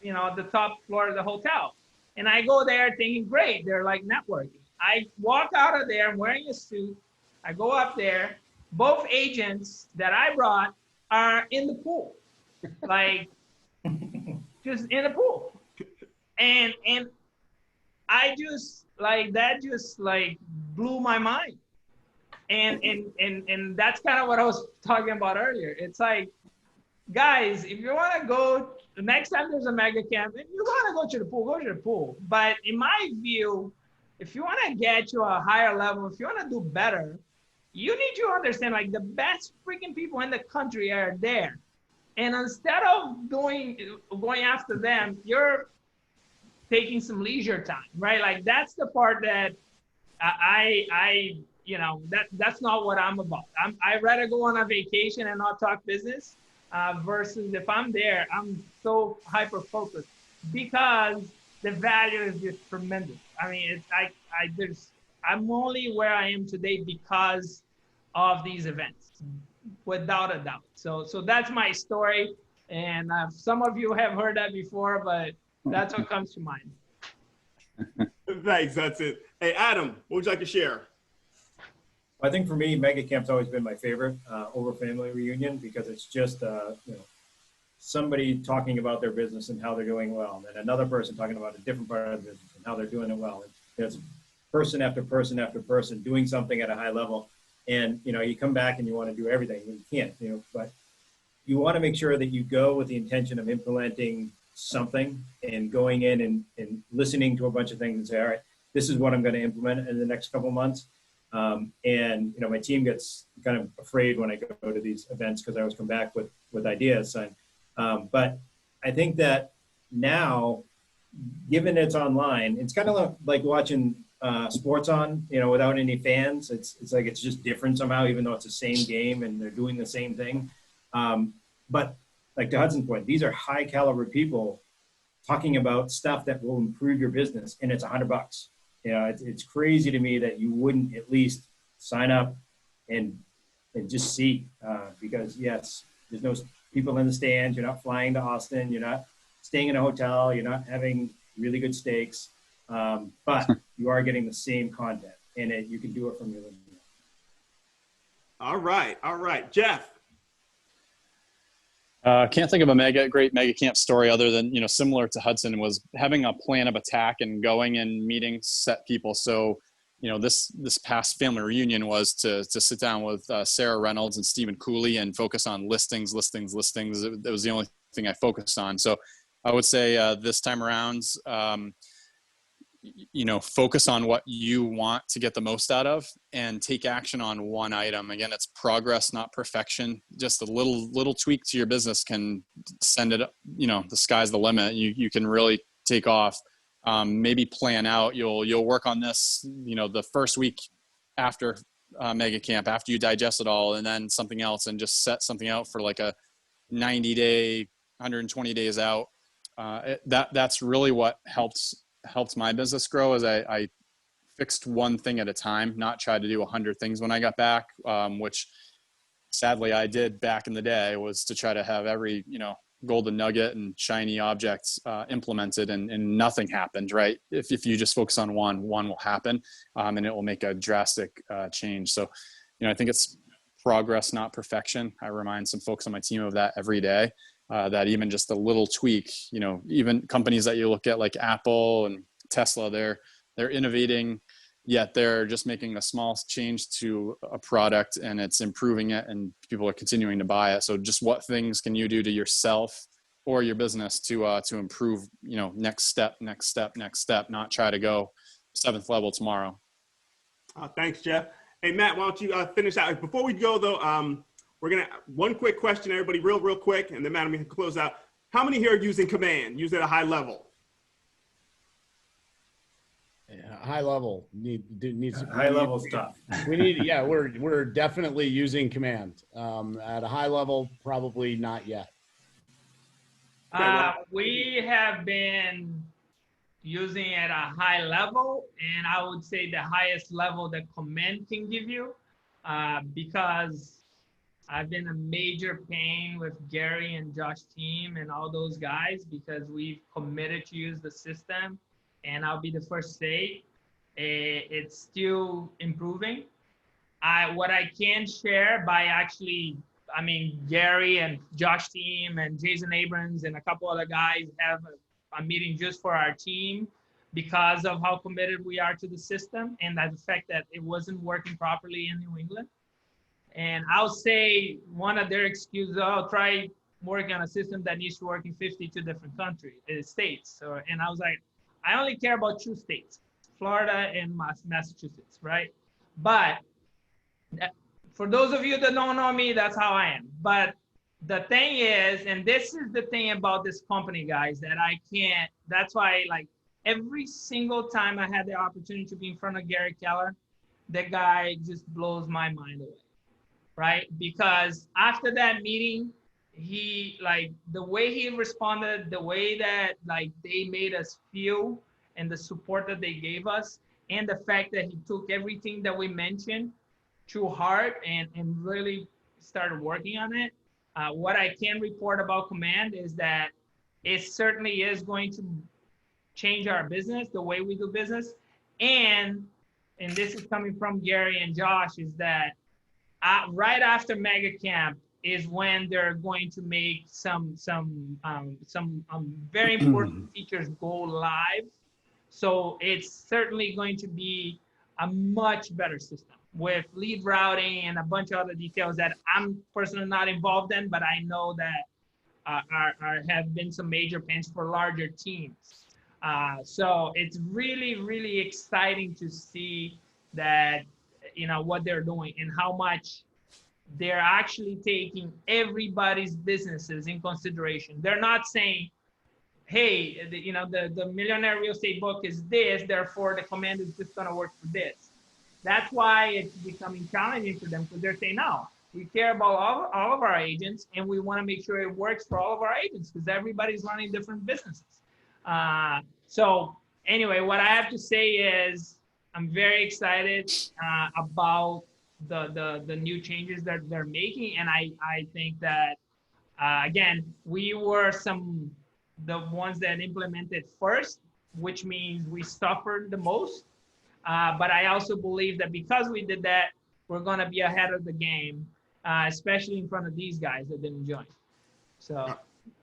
the top floor of the hotel. And I go there thinking, great, they're like networking. I walk out of there, I'm wearing a suit. I go up there. Both agents that I brought are in the pool, like just in the pool. And I just like, that just like blew my mind. And that's kind of what I was talking about earlier. It's like, guys, if you want to go, the next time there's a mega camp, if you want to go to the pool, go to the pool. But in my view, if you want to get to a higher level, if you want to do better, you need to understand like the best freaking people in the country are there. And instead of going after them, you're taking some leisure time, right? Like that's the part that that's not what I'm about. I'd rather go on a vacation and not talk business versus if I'm there, I'm so hyper-focused because the value is just tremendous. I mean, it's I'm only where I am today because of these events, without a doubt. So that's my story. And some of you have heard that before, but that's what comes to mind. Thanks, that's it. Hey, Adam, what would you like to share? I think for me, mega camp's always been my favorite over family reunion because it's just somebody talking about their business and how they're doing well, and then another person talking about a different part of the business and how they're doing it well. It's person after person after person doing something at a high level, and you come back and you want to do everything, and you can't, but you want to make sure that you go with the intention of implementing something and going in and listening to a bunch of things and say, all right, this is what I'm going to implement in the next couple of months. And my team gets kind of afraid when I go to these events because I always come back with ideas. But I think that now, given it's online, it's kind of like watching sports on, without any fans. It's like it's just different somehow, even though it's the same game and they're doing the same thing. But like to Hudson's point, these are high caliber people talking about stuff that will improve your business, and it's $100. It's crazy to me that you wouldn't at least sign up and just see, because yes, there's no people in the stands. You're not flying to Austin. You're not staying in a hotel. You're not having really good steaks, but you are getting the same content, and you can do it from your living room. All right, Jeff. Can't think of a great mega camp story other than, similar to Hudson, was having a plan of attack and going and meeting set people. So, this past family reunion was to sit down with Sarah Reynolds and Stephen Cooley and focus on listings. That was the only thing I focused on. So I would say this time around, focus on what you want to get the most out of and take action on one item. Again, it's progress, not perfection. Just a little tweak to your business can send it, the sky's the limit. You can really take off. Maybe plan out, you'll work on this, the first week after Mega Camp, after you digest it all, and then something else, and just set something out for like a 90-day, 120 days out. That's really what helped my business grow, is I fixed one thing at a time, not try to do 100 things when I got back, which sadly I did back in the day, was to try to have every, golden nugget and shiny objects implemented, and nothing happened, right? If you just focus on one will happen, and it will make a drastic change. So, I think it's progress, not perfection. I remind some folks on my team of that every day. That even just a little tweak, even companies that you look at like Apple and Tesla, they're innovating, yet they're just making a small change to a product and it's improving it, and people are continuing to buy it. So just what things can you do to yourself or your business to improve, next step, not try to go 7th level tomorrow. Thanks, Jeff. Hey, Matt, why don't you finish out? Before we go though, we're going to, one quick question, everybody, real quick, and then Matt, we can close out. How many here are using Command, use it at a high level? Yeah, high level needs High level stuff. We need, yeah, we're definitely using Command. At a high level, probably not yet. We have been using at a high level, and I would say the highest level that Command can give you, because I've been a major pain with Gary and Josh team and all those guys, because we've committed to use the system. And I'll be the first to say it's still improving. What I can share by actually, Gary and Josh team and Jason Abrams and a couple other guys have a meeting just for our team because of how committed we are to the system, and the fact that it wasn't working properly in New England. And I'll say one of their excuses, I'll try working on a system that needs to work in 52 different states. And I was like, I only care about 2 states, Florida and Massachusetts, right? But for those of you that don't know me, that's how I am. But the thing is, and this is the thing about this company, guys, that I can't, that's why, like, every single time I had the opportunity to be in front of Gary Keller, the guy just blows my mind away, right? Because after that meeting, he, like, the way he responded, the way that, like, they made us feel and the support that they gave us, and the fact that he took everything that we mentioned to heart and really started working on it. What I can report about Command is that it certainly is going to change our business, the way we do business. And this is coming from Gary and Josh, is that right after Mega Camp is when they're going to make some very important features go live. So it's certainly going to be a much better system with lead routing and a bunch of other details that I'm personally not involved in, but I know that have been some major pains for larger teams. So it's really, really exciting to see that, what they're doing and how much they're actually taking everybody's businesses in consideration. They're not saying, hey, the millionaire real estate book is this, therefore the Command is just going to work for this. That's why it's becoming challenging for them, because they're saying, no, we care about all of our agents, and we want to make sure it works for all of our agents, because everybody's running different businesses. So anyway, what I have to say is I'm very excited about the new changes that they're making. And I think that, again, we were the ones that implemented first, which means we suffered the most. But I also believe that because we did that, we're going to be ahead of the game, especially in front of these guys that didn't join. So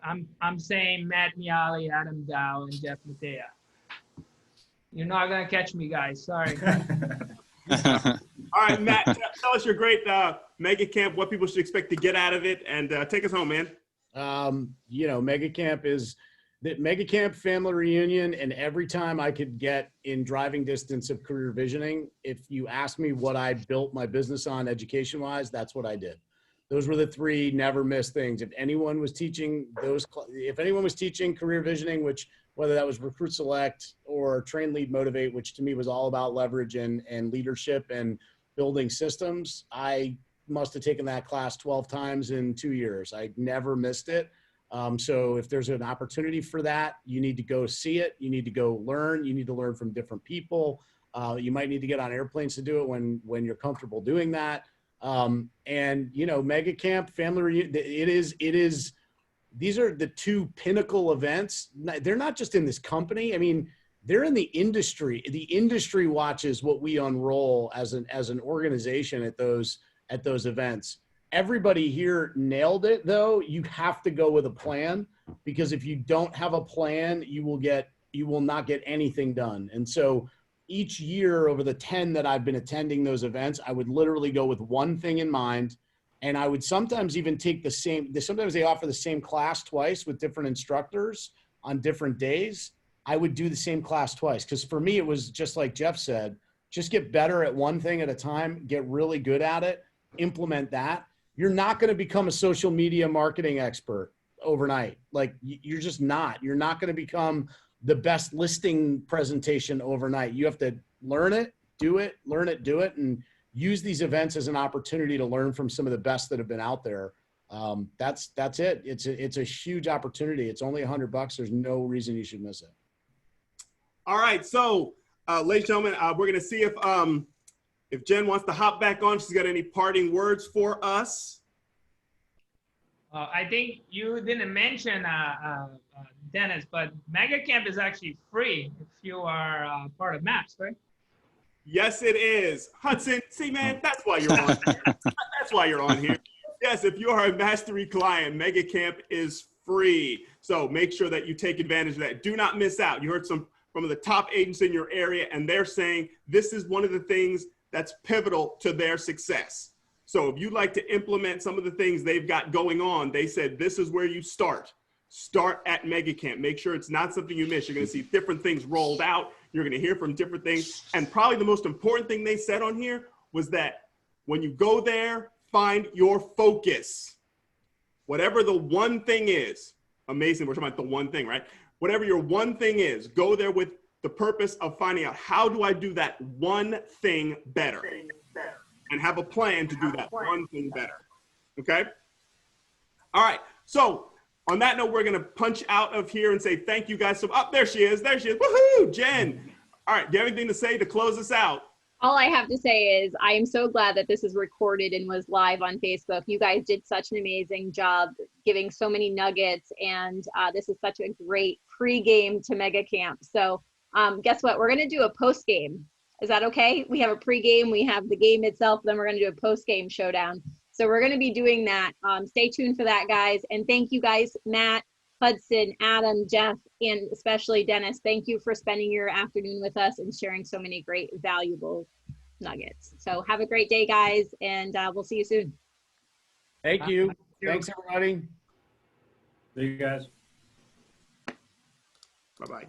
I'm saying Matt Miali, Adam Dow, and Jeff Matea. You're not going to catch me, guys. Sorry. All right, Matt, tell us your great Mega Camp, what people should expect to get out of it, and take us home, man. Mega Camp is that Mega Camp family reunion, and every time I could get in driving distance of career visioning, if you ask me what I built my business on education wise, that's what I did. Those were the three never miss things. If anyone was teaching career visioning, which whether that was Recruit Select or Train Lead Motivate, which to me was all about leverage and leadership and building systems, I must have taken that class 12 times in 2 years. I never missed it. So if there's an opportunity for that, you need to go see it. You need to go learn. You need to learn from different people. You might need to get on airplanes to do it when you're comfortable doing that. And you know, Mega Camp, family reunion, these are the two pinnacle events. They're not just in this company. I mean, they're in the industry. The industry watches what we unroll as an organization at those events. Everybody here nailed it though. You have to go with a plan, because if you don't have a plan, you will not get anything done. And so each year over the 10 that I've been attending those events, I would literally go with one thing in mind. And I would sometimes even take sometimes they offer the same class twice with different instructors on different days. I would do the same class twice. Because for me, it was just like Jeff said, just get better at one thing at a time, get really good at it, implement that. You're not going to become a social media marketing expert overnight. Like you're just not. You're not going to become the best listing presentation overnight. You have to learn it, do it, learn it, do it, and use these events as an opportunity to learn from some of the best that have been out there. That's it. It's a huge opportunity. It's only $100. There's no reason you should miss it. All right, so ladies and gentlemen, we're gonna see if Jen wants to hop back on. She's got any parting words for us. I think you didn't mention, Dennis, but Mega Camp is actually free if you are part of MAPS, right? Yes, it is. Hudson, see, man, that's why you're on here. That's why you're on here. Yes, if you are a Mastery client, Mega Camp is free. So make sure that you take advantage of that. Do not miss out. You heard some from the top agents in your area, and they're saying this is one of the things that's pivotal to their success. So if you'd like to implement some of the things they've got going on, they said this is where you start. Start at Mega Camp. Make sure it's not something you miss. You're going to see different things rolled out. You're going to hear from different things. And probably the most important thing they said on here was that when you go there, find your focus. Whatever the one thing is, amazing, we're talking about the one thing, right? Whatever your one thing is, go there with the purpose of finding out, how do I do that one thing better? And have a plan to do that one thing better, okay? All right, so on that note, we're gonna punch out of here and say thank you guys. So, there she is, woohoo, Jen. All right, do you have anything to say to close us out? All I have to say is I am so glad that this is recorded and was live on Facebook. You guys did such an amazing job giving so many nuggets, and this is such a great pre-game to Mega Camp. So guess what? We're going to do a post-game. Is that okay? We have a pre-game, we have the game itself, then we're going to do a post-game showdown. So we're going to be doing that. Stay tuned for that, guys. And thank you guys, Matt, Hudson, Adam, Jeff, and especially Dennis. Thank you for spending your afternoon with us and sharing so many great, valuable nuggets. So have a great day, guys, and we'll see you soon. Thank you. Thanks, everybody. See you guys. Bye-bye.